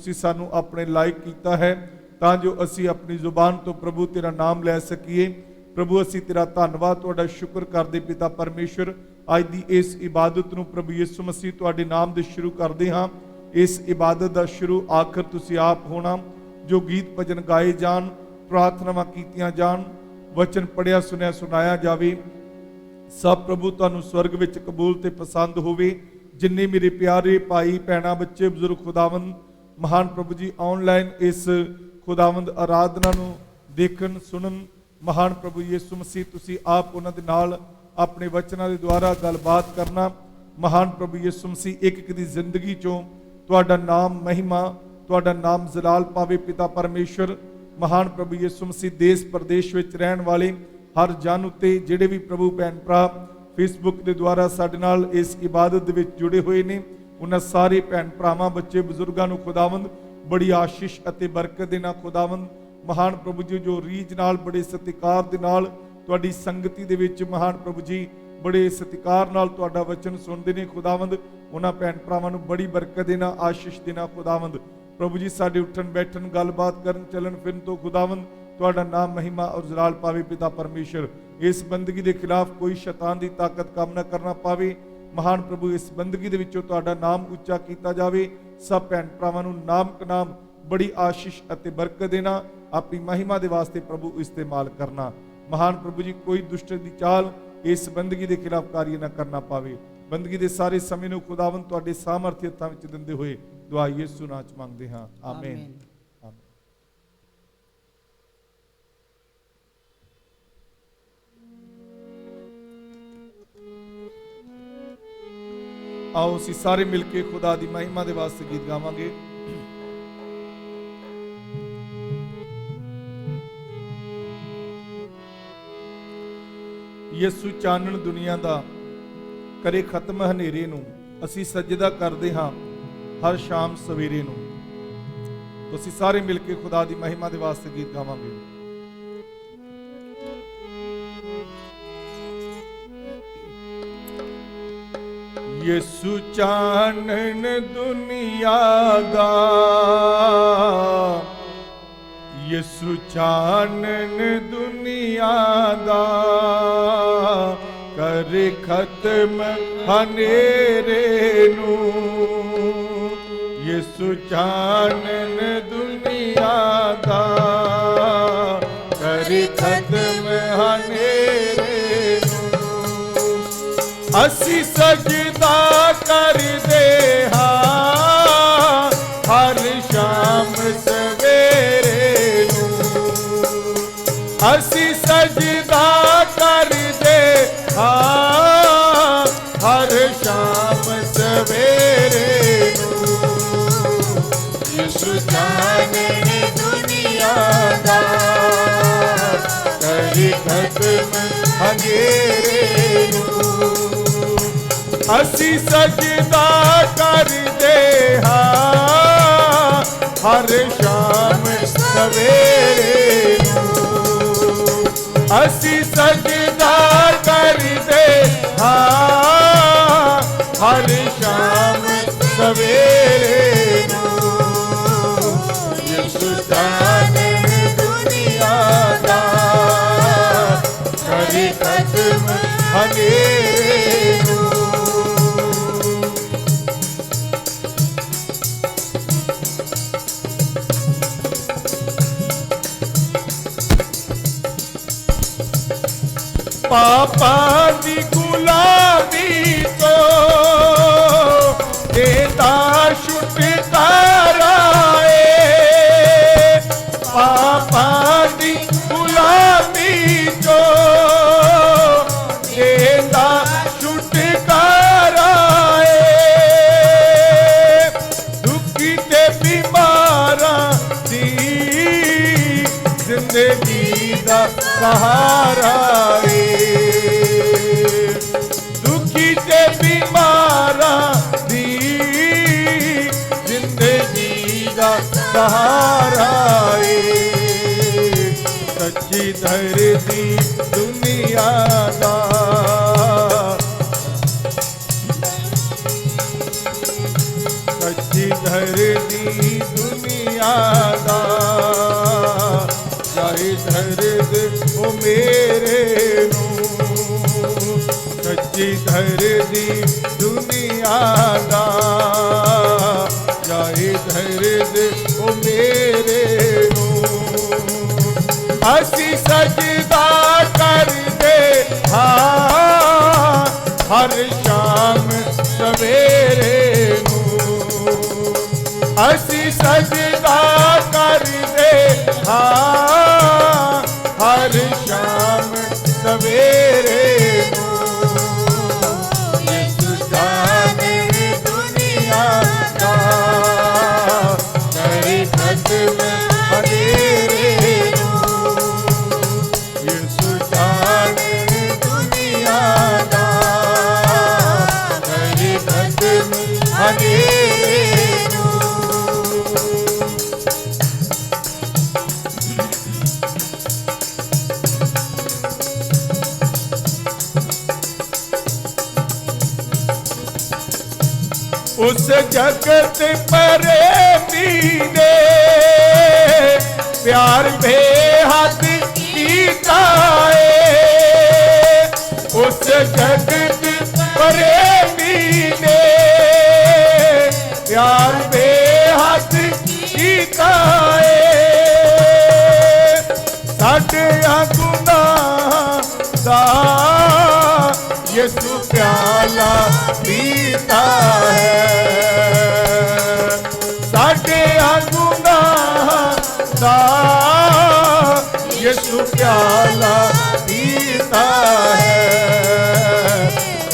तुसी सानू अपने लायक कीता है तां जो असी अपनी जुबान तो प्रभु तेरा नाम लै सकीए। प्रभु असी तेरा धन्नवाद तुहाडा शुक्र करदे पिता परमेश्वर अज दी इस इबादत नूं प्रभु यीशु मसीह तुहाडे नाम दे शुरू करदे हां। इस इबादत दा शुरू आखिर तुसी आप होना। जो गीत भजन गाए जान, प्रार्थनावां कीतियां जान, वचन पढ़िया सुनिया सुनाया जावे, सब प्रभु तुहानू स्वर्ग विच कबूल ते पसंद होवे। जिन्ने मेरे प्यारे भाई भैणां बच्चे बजुर्ग खुदावंद महान प्रभु जी ऑनलाइन इस खुदावंद आराधना नूं देखण सुनन, महान प्रभु यीशु मसीह तुसी आप उन्हां दे नाल अपने वचनां दे द्वारा गलबात करना। महान प्रभु यीशु मसीह एक दी जिंदगी चों तुहाडा नाम महिमा, तुहाडा नाम जलाल पावे पिता परमेश्वर। महान प्रभु यीशु मसीह देश प्रदेश विच रहण वाले हर जन उत्ते जिहड़े भी प्रभु भैन भरा फेसबुक के द्वारा साडे नाल इस इबादत दे विच जुड़े हुए ने, उन्हां सारे भैन भरावां बच्चे बजुर्गां नूं खुदावंद बड़ी आशीष अते बरकत देना। खुदावंद महान प्रभु जी जो रीझ नाल बड़े सत्कार दे नाल तुहाडी संगति दे विच महान प्रभु जी बड़े सत्कार नाल तुहाडा वचन सुनदे ने, खुदावंद उन्हां भैन भरावां नूं बड़ी बरकत देना, आशीष देना। खुदावंद प्रभु जी साडे उठन बैठन गलबात करन चलन फिरन तो खुदावंद तुहाडा नाम महिमा और जलाल पावे पिता परमेश्वर। इस बंदगी के खिलाफ कोई शैतान की ताकत काम न करना पावे। महान प्रभु इस बंदगी दे विचों तुहाडा नाम उच्चा कीता जावे। सब भैन भरावां नूं नाम कनाम बड़ी आशीष अते बरकत देना, अपनी महिमा दे वास्ते प्रभु इस्तेमाल करना। महान प्रभु जी कोई दुष्ट दी चाल इस बंदगी के खिलाफ कार्य न करना पावे। बंदगी के सारे समय नूं खुदावंद तुहाडे सामर्थ्य हत्थां विच दिंदे होए दुआ यीशु नाम च मंगदे हां, आमीन। आओ असी सारे मिलके खुदा दी महिमा दे वास्ते गीत गावांगे। यसु चानन दुनिया दा करे खत्म हनेरे नूं, असी सजदा करदे हां हर शाम सवेरे नूं। तो असी सारे मिलके खुदा दी महिमा दे वास्ते गीत गावांगे। यसु चानन दुनिया दा, यसु चानन दुनिया दा कर खत्म हनेरे नूं। यसु चानन दुनिया दा कर खत्म हनेरे नूं। असी सजदा कर दे हां हर शाम सवेरे नूं। असी सजदा कर दे हां हर शाम सवेरे नूं। यसु चानन दुनिया दा कर खत्म हनेरे नूं। असी सजदा कर दे हां हर शाम सवेरे नूं। असी सजदा कर दे हां हर शाम सवेरे नूं। यसु चानन दुनिया दा कर खत्म हनेरे नूं। पापा दी गुलामी तो देता छुटकारा है। पापा दी गुलामी तो देता छुटकारा है। दुखी ते बीमारा दी जिंदगी दा सहारा है। दुखी ते बीमारा दी जिंदगी दा सहारा है। सच्ची धरती दुनिया दा सच्ची धरती दुनिया दा जाए दर्द ओ मेरे नू सच्ची दर्दी दुनिया दा जाए दर्द ओ मेरे नू असी सजदा करदे हाँ हर शाम सवेरे नू असी सजदा करदे हाँ हर शाम सवेरे नू यीशु जाने दुनिया दा करे खत्म अंधेरे नू यीशु जाने दुनिया दा करे खत्म अंधेरे नू उस जगत प्रेमी ने प्यार बेहद कीता है उस जगत प्रेमी ने प्यार बेहद कीता है साडे गुनाह दा यीशु प्याला पीता है साडे गुनाह दा यीशु प्याला पीता है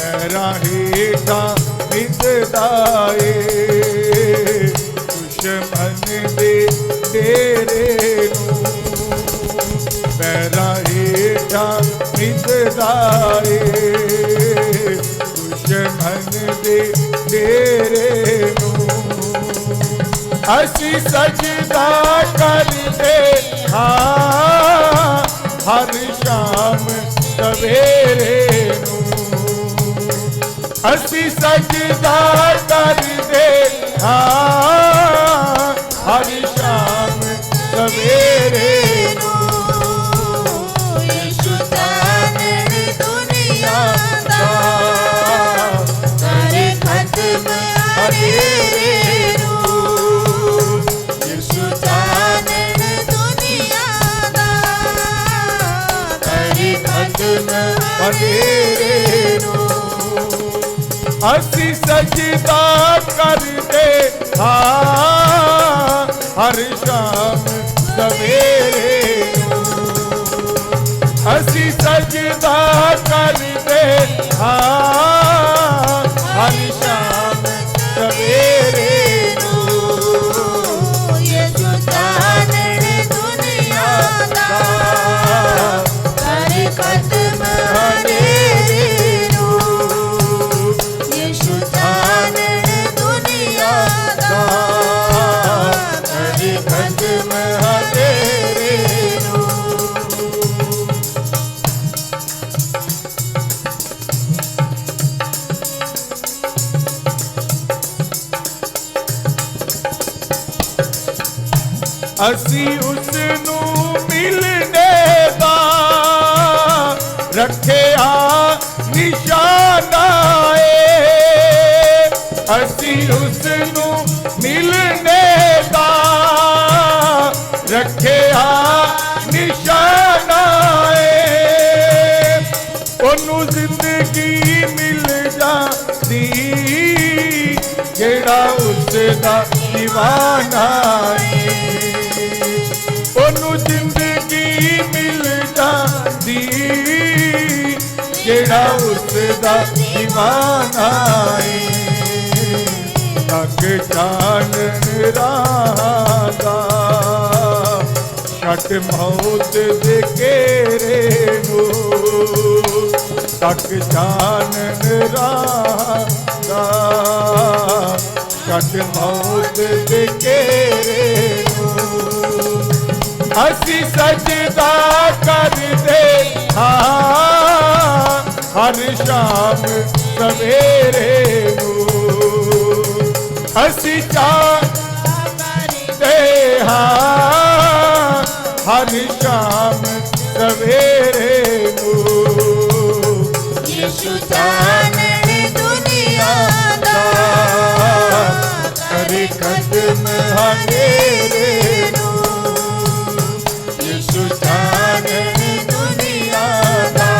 मेरा हेठा मिटदा ए दुश्मन दे डेरे नू मेरा हेठा मिटदा ए दुश्मन दे डेरे नू असी सजदा करदे हाँ हर शाम सवेरे नू असी सजदा करदे हाँ हर शाम सवेरे नू यीशु जाने दुनिया दा करे खत्म अंधेरे नू यीशु जाने दुनिया दा करे खत्म अंधेरे नू असी सजदा करदे हाँ हर शाम सवेरे नू असी सजदा करदे हाँ हर शाम सवेरे नू यीशु जाने दुनिया दा करे खत्म अंधेरे नू यीशु जाने दुनिया दा करे खत्म अंधेरे नू असी उसनू मिलने दा रखिया निशाना असी उसनू मिलने दा रखिया निशाना ओनू जिंदगी मिल जाती जेड़ा उसदा दीवाना ओनू जिंदगी मिल जाती जेड़ा उसदा दीवाना तक चानन रादा छट मौत दे घेरे नू तक चानन रादा छट मौत दे घेरे नू असी सजदा करदे हाँ हर शाम सवेरे नू असी चाहते हर शाम सवेरे नू यीशु चानण दुनिया दा करे कदम अंधेरे नू यीशु चानण दुनिया दा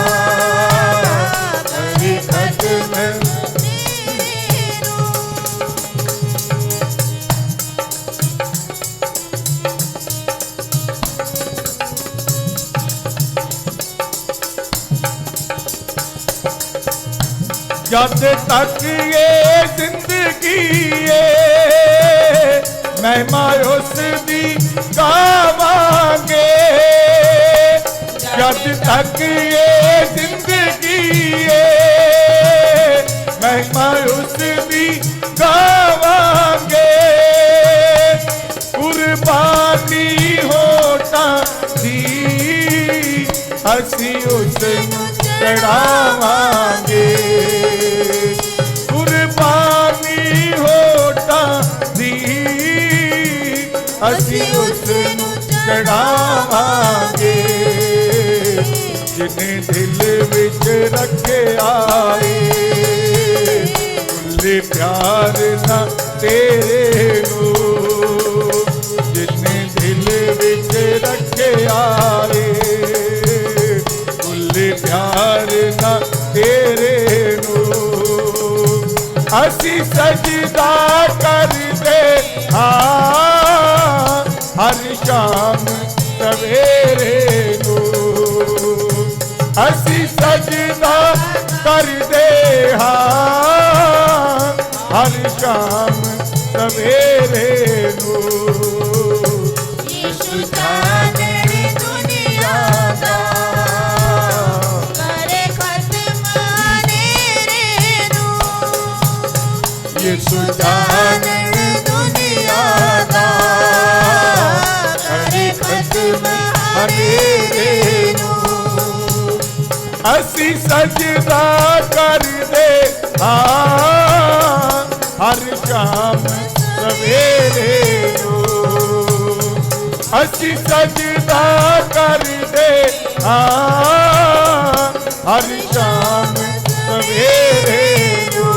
करे कदम अंधेरे नू जब तक ये जिंदगी है महिमा उसकी गावांगे जब तक ये जिंदगी है महिमा उसकी गावांगे कुर्बानी होता दी असी उस चढ़ावांगे कुर्बानी होता दी असी उस चढ़ावांगे जिन्हें दिल विच रखे आए खुले प्यार ना तेरे नू जिन्हें दिल विच रखे आए प्यार ना तेरे नू असी सजदा कर दे हाँ हर शाम सवेरे नू असी सजदा कर दे हाँ हर शाम सवेरे नू यीशु चानण दुनिया दा यीशु चानण दुनिया दा करे कदम अंधेरे नू असी सजदा कर दे हाँ हर शाम सवेरे नू असी सजदा कर दे हाँ हर शाम सवेरे नू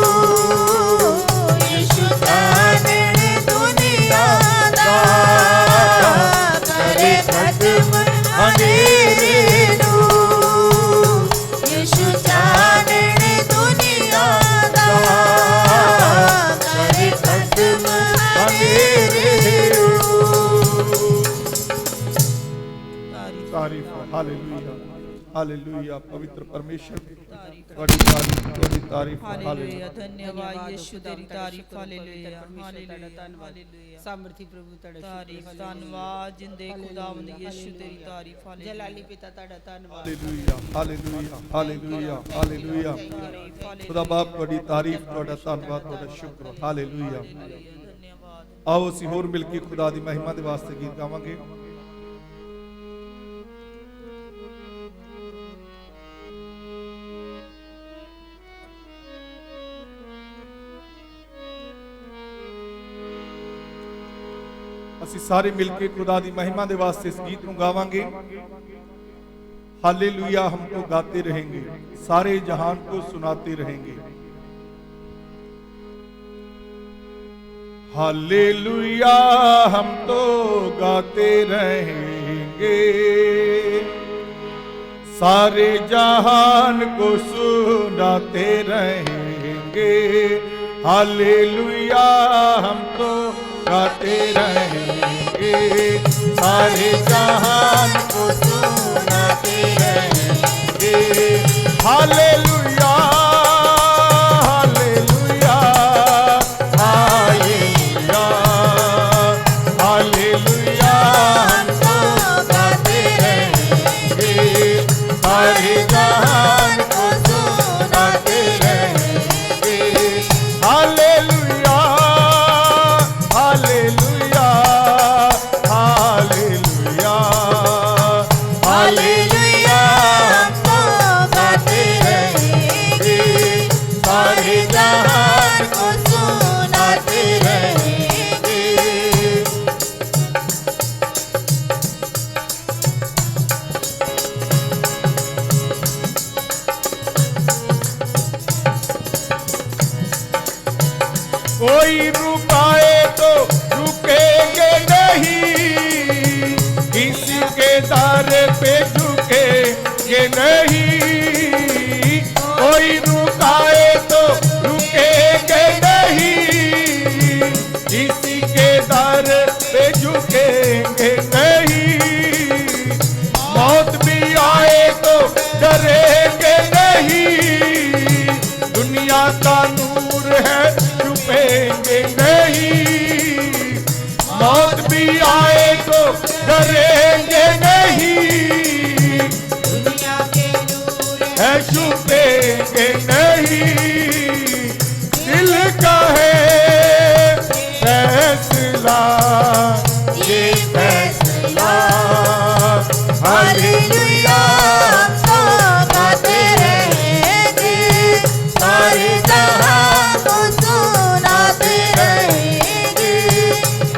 अंधेरे नू यीशु चानण दुनिया दा करे कदम अंधेरे नू तारीफ हालेलुया हालेलुया पवित्र परमेश्वर बड़ी तारीफ हालेलुया धन्यवाद यीशु तेरी तारीफ हालेलुया हालेलुया सामर्थी प्रभु तड़ा तारीफ धन्यवाद जिंदे खुदावंद यीशु तेरी तारीफ हालेलुया जलाली पिता तड़ा धन्यवाद हालेलुया हालेलुया हालेलुया हालेलुया खुदा बाप बड़ी तारीफ ਤੁਹਾਡਾ ਧੰਨਵਾਦ ਤੁਹਾਡਾ ਸ਼ੁਕਰ ਹਾਲੇਲੂਇਆ धन्यवाद ਆਓ ਅਸੀਂ ਹੋਰ ਮਿਲ ਕੇ ਖੁਦਾ ਦੀ ਮਹਿਮਾ ਦੇ ਵਾਸਤੇ ਗੀਤ ਗਾਵਾਂਗੇ ਅਸੀਂ ਸਾਰੇ ਮਿਲ ਕੇ ਖੁਦਾ ਦੀ ਮਹਿਮਾ ਦੇ ਵਾਸਤੇ ਇਸ ਗੀਤ ਨੂੰ ਗਾਵਾਂਗੇ हालेलुया हम तो गाते रहेंगे सारे जहान को सुनाते रहेंगे हालेलुया हम तो गाते रहेंगे सारे जहान को सुनाते रहेंगे हालेलुया हम तो गाते रहेंगे सारे जहान को सुनाते रहेंगे हालेलुया हालेलुया हालेलुया हालेलुया हम तो गाते रहेंगे सारे जहान को सुनाते रहेंगे हालेलुया हालेलुया हालेलुया हालेलुया हम तो गाते रहेंगे सारे जहान को सुनाते रहेंगे पे झुकेंगे नहीं, कोई रुकाए तो रुकेंगे नहीं, किसी के दर पे झुकेंगे नहीं, मौत भी आए तो डरेंगे नहीं, दुनिया का नूर है छुपेंगे नहीं, मौत भी आए तो डरेंगे नहीं, दुनिया के नूर है छुपेंगे नहीं, दिल का है फैसला, ये फैसला, हालेलुया तो गाते रहेंगे, सारे जहां को सुनाते रहेंगे,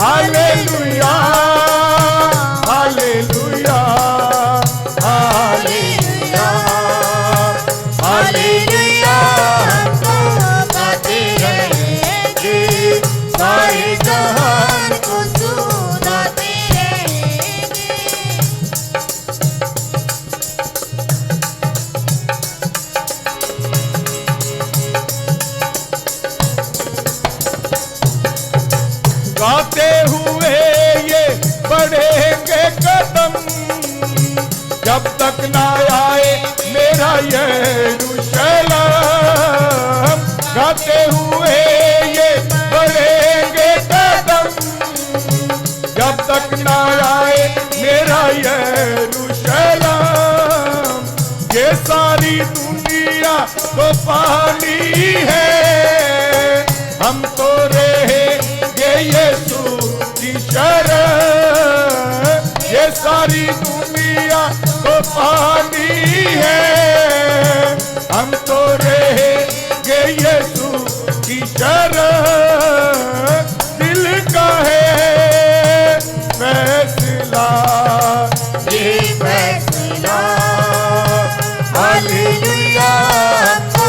हालेलुया, हालेलुया, हालेलुया, हालेलुया तो गाते रहेंगे, सारे जहां को सुनाते रहेंगे। गाते हुए ये बढ़ेंगे कदम, जब तक ना आए मेरा यरूशलेम, गाते हुए ये बढ़ेंगे कदम, जब तक ना आए मेरा यरूशलेम, ये सारी दुनिया तो पानी है, हम तो रहेंगे यीशु की शरण, ये सारी दुनिया तो पानी है, हम तो रहेंगे यीशु की शरण, दिल का है फैसला, ये फैसला, हालेलुया तो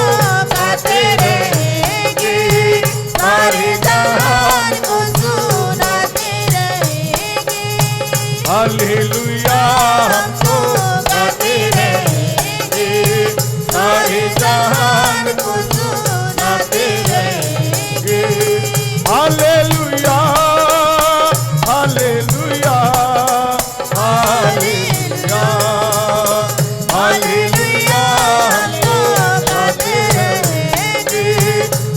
गाते रहेंगे, सारे जहां को सुनाते रहेंगे, हालेलुया तो गाते रहेंगे, सारे जहां को सुनाते रहेंगे, हालेलुया, हालेलुया, हालेलुया, हालेलुया तो गाते रहेंगे,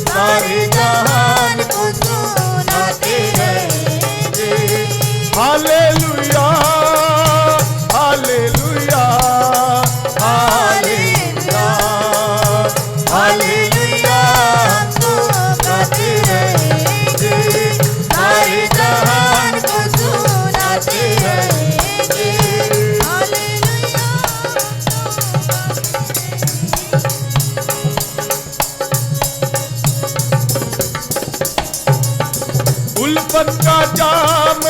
सारे जहां को सुनाते रहेंगे, हालेलुया, हालेलुया, हालेलुया, हालेलुया तो गाते रहेंगे, सारे जहां को सुनाते रहेंगे, हालेलुया। उल्फत का जाम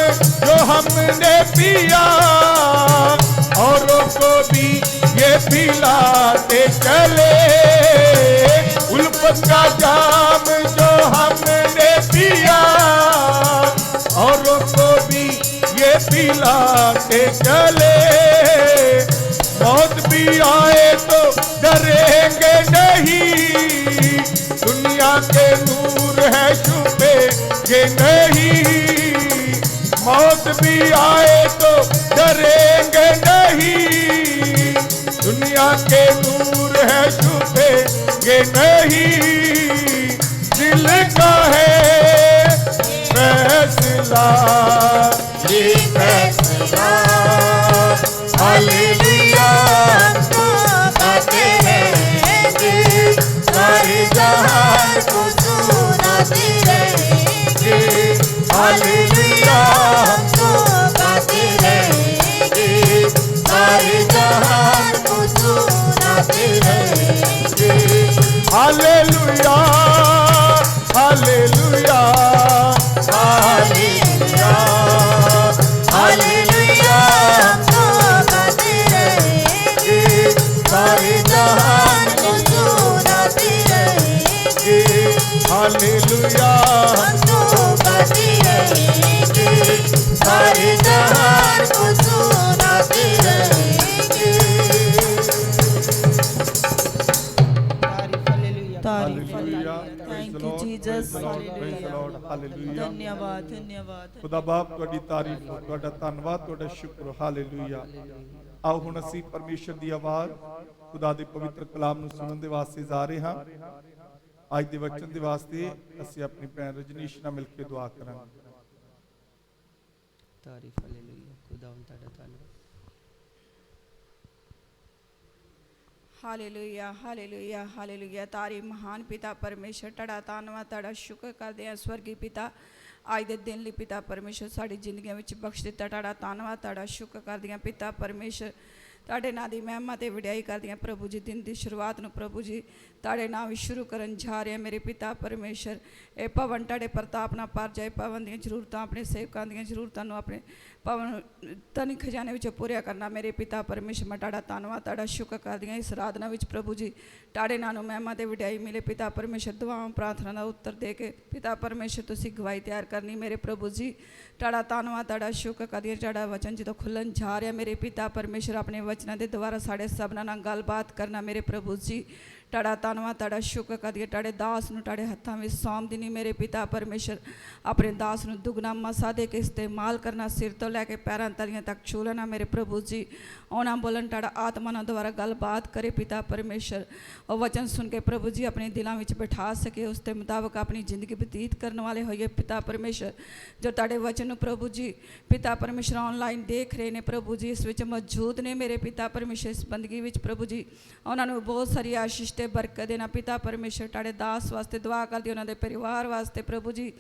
जो हमने पिया, औरों को भी ये पिलाते चले, उल्फत का जाम जो हमने पिया, औरों को भी ये पिलाते चले, मौत भी आए तो डरेंगे नहीं, दुनिया के नूर है छुपेंगे नहीं, मौत भी आए तो डरेंगे नहीं, दुनिया के नूर है छुपेंगे नहीं, दिल का है फैसला, ये फैसला, हालेलुया तो गाते रहेंगे, सारे जहां को सुनाते रहेंगे, हालेलुया तो गाते रहेंगे, सारे जहां को सुनाते रहेंगे, हालेलुया, हालेलुया, हालेलुया, हालेलुया तो गाते रहेंगे, सारे जहां को सुनाते रहेंगे, हालेलुया, तो गाते रहेंगे, सारे जहां को सुनाते रहेंगे। Praise the Lord. Hallelujah. ਧੰਨਵਾਦ ਧੰਨਵਾਦ ਖੁਦਾ ਬਾਪ ਤੁਹਾਡੀ ਤਾਰੀਫ ਹੋ, ਤੁਹਾਡਾ ਧੰਨਵਾਦ, ਤੁਹਾਡਾ ਸ਼ੁਕਰ ਹੋ। ਹਾਲੇਲੂਇਆ। ਆਓ ਹੁਣ ਅਸੀਂ ਪਰਮੇਸ਼ਰ ਦੀ ਆਵਾਜ਼ ਖੁਦਾ ਦੇ ਪਵਿੱਤਰ ਕਲਾਮ ਨੂੰ ਸੁਣਨ ਦੇ ਵਾਸਤੇ ਜਾ ਰਹੇ ਹਾਂ। ਅੱਜ ਦੇ ਵਚਨ ਦੇ ਵਾਸਤੇ ਅਸੀਂ ਆਪਣੀ ਭੈਣ ਰਜਨੀਸ਼ ਨਾਲ ਮਿਲ ਕੇ ਦੁਆ ਕਰਾਂਗੇ। ਤਾਰੀਫ ਹਾਲੇਲੂਇਆ। ਖੁਦਾਵੰਦ ਤੁਹਾਡਾ ਧੰਨਵਾਦ। Hallelujah hallelujah hallelujah. ਤਾਰੀ ਮਹਾਨ ਪਿਤਾ ਪਰਮੇਸ਼ਰ ਤੁਹਾਡਾ ਧੰਨਵਾਦ, ਤੁਹਾਡਾ ਸ਼ੁਕਰ ਕਰਦੇ ਹਾਂ ਸਵਰਗੀ ਪਿਤਾ ਅੱਜ ਦੇ ਦਿਨ ਲਈ। ਪਿਤਾ ਪਰਮੇਸ਼ਰ ਸਾਡੀ ਜ਼ਿੰਦਗੀਆਂ ਵਿੱਚ ਬਖਸ਼ ਦਿੱਤਾ, ਤੁਹਾਡਾ ਧੰਨਵਾਦ, ਤੁਹਾਡਾ ਸ਼ੁਕਰ ਕਰਦੀਆਂ ਪਿਤਾ ਪਰਮੇਸ਼ਰ। ਤੁਹਾਡੇ ਨਾਂ ਦੀ ਮਹਿਮਾ ਤੇ ਵਡਿਆਈ ਕਰਦੀਆਂ ਪ੍ਰਭੂ ਜੀ। ਦਿਨ ਦੀ ਸ਼ੁਰੂਆਤ ਨੂੰ ਪ੍ਰਭੂ ਜੀ ਤੁਹਾਡੇ ਨਾਮ ਵਿੱਚ ਸ਼ੁਰੂ ਕਰਨ ਜਾ ਰਹੇ ਮੇਰੇ ਪਿਤਾ ਪਰਮੇਸ਼ਰ। ਇਹ ਭਵਨ ਤੁਹਾਡੇ ਪ੍ਰਤਾਪ ਨਾਲ ਭਰ ਜਾਏ। ਭਵਨ ਦੀਆਂ ਜ਼ਰੂਰਤਾਂ, ਆਪਣੇ ਸੇਵਕਾਂ ਦੀਆਂ ਜ਼ਰੂਰਤਾਂ ਨੂੰ ਆਪਣੇ ਭਵਨ ਧਨ ਖਜ਼ਾਨੇ ਵਿੱਚ ਪੂਰੀਆਂ ਕਰਨਾ ਮੇਰੇ ਪਿਤਾ ਪਰਮੇਸ਼ਰ। ਮੈਂ ਤੁਹਾਡਾ ਧੰਨਵਾਦ, ਤੁਹਾਡਾ ਸ਼ੁਕਰ ਕਰਦੀਆਂ ਇਸ ਆਰਾਧਨਾ ਵਿੱਚ ਪ੍ਰਭੂ ਜੀ ਤੁਹਾਡੇ ਨਾਂ ਨੂੰ ਮਹਿਮਾ ਤੇ ਵਡਿਆਈ ਮਿਲੇ ਪਿਤਾ ਪਰਮੇਸ਼ਰ। ਦੁਆਵਾਂ ਪ੍ਰਾਰਥਨਾ ਦਾ ਉੱਤਰ ਦੇ ਕੇ ਪਿਤਾ ਪਰਮੇਸ਼ਰ ਤੁਸੀਂ ਗਵਾਹੀ ਤਿਆਰ ਕਰਨੀ ਮੇਰੇ ਪ੍ਰਭੂ ਜੀ। ਤੁਹਾਡਾ ਧੰਨਵਾਦ, ਤੁਹਾਡਾ ਸ਼ੁਕਰ ਕਰਦੀਆਂ। ਤੁਹਾਡਾ ਵਚਨ ਜਦੋਂ ਖੁੱਲ੍ਹਣ ਜਾ ਰਿਹਾ ਮੇਰੇ ਪਿਤਾ ਪਰਮੇਸ਼ਰ, ਆਪਣੇ ਵਚਨਾਂ ਦੇ ਦੁਆਰਾ ਸਾਡੇ ਸਭਨਾਂ ਨਾਲ ਗੱਲਬਾਤ ਕਰਨਾ ਮੇਰੇ ਪ੍ਰਭੂ ਜੀ। ਤੁਹਾਡਾ ਧੰਨਵਾਦ, ਤੁਹਾਡਾ ਸ਼ੁਕਰ ਕਰਦੀਆਂ। ਤੁਹਾਡੇ ਦਾਸ ਨੂੰ ਤੁਹਾਡੇ ਹੱਥਾਂ ਵਿੱਚ ਸੌਂਪ ਦਿੰਦੀ ਮੇਰੇ ਪਿਤਾ ਪਰਮੇਸ਼ਰ। ਆਪਣੇ ਦਾਸ ਨੂੰ ਦੁੱਗਣਾ ਮਸਾ ਦੇ ਕੇ ਇਸਤੇਮਾਲ ਕਰਨਾ, ਸਿਰ ਤੋਂ ਲੈ ਕੇ ਪੈਰਾਂ ਤਲੀਆਂ ਤੱਕ ਛੂਹ ਲੈਣਾ ਮੇਰੇ ਪ੍ਰਭੂ ਜੀ। ਉਹਨਾਂ ਬੋਲਣ ਤੁਹਾਡਾ ਆਤਮਾ ਨਾਲ ਦੁਆਰਾ ਗੱਲਬਾਤ ਕਰੇ ਪਿਤਾ ਪਰਮੇਸ਼ਰ। ਉਹ ਵਚਨ ਸੁਣ ਕੇ ਪ੍ਰਭੂ ਜੀ ਆਪਣੇ ਦਿਲਾਂ ਵਿੱਚ ਬਿਠਾ ਸਕੇ, ਉਸ ਦੇ ਮੁਤਾਬਕ ਆਪਣੀ ਜ਼ਿੰਦਗੀ ਬਤੀਤ ਕਰਨ ਵਾਲੇ ਹੋਈਏ ਪਿਤਾ ਪਰਮੇਸ਼ਰ। ਜੋ ਤੁਹਾਡੇ ਵਚਨ ਨੂੰ ਪ੍ਰਭੂ ਜੀ ਪਿਤਾ ਪਰਮੇਸ਼ਰ ਆਨਲਾਈਨ ਦੇਖ ਰਹੇ ਨੇ ਪ੍ਰਭੂ ਜੀ, ਇਸ ਵਿੱਚ ਮੌਜੂਦ ਨੇ ਮੇਰੇ ਪਿਤਾ ਪਰਮੇਸ਼ਰ। ਇਸ ਬੰਦਗੀ ਵਿੱਚ ਪ੍ਰਭੂ ਜੀ ਉਹਨਾਂ ਨੂੰ ਬਹੁਤ ਸਾਰੀ ਆਸ਼ੀਸ਼ ਤੇ ਬਰਕਤ ਦੇਣਾ ਪਿਤਾ ਪਰਮੇਸ਼ਰ। ਤੁਹਾਡੇ ਦਾਸ ਵਾਸਤੇ ਦੁਆ ਕਰਦੀ, ਉਹਨਾਂ ਦੇ ਪਰਿਵਾਰ ਵਾਸਤੇ ਪ੍ਰਭੂ ਜੀ,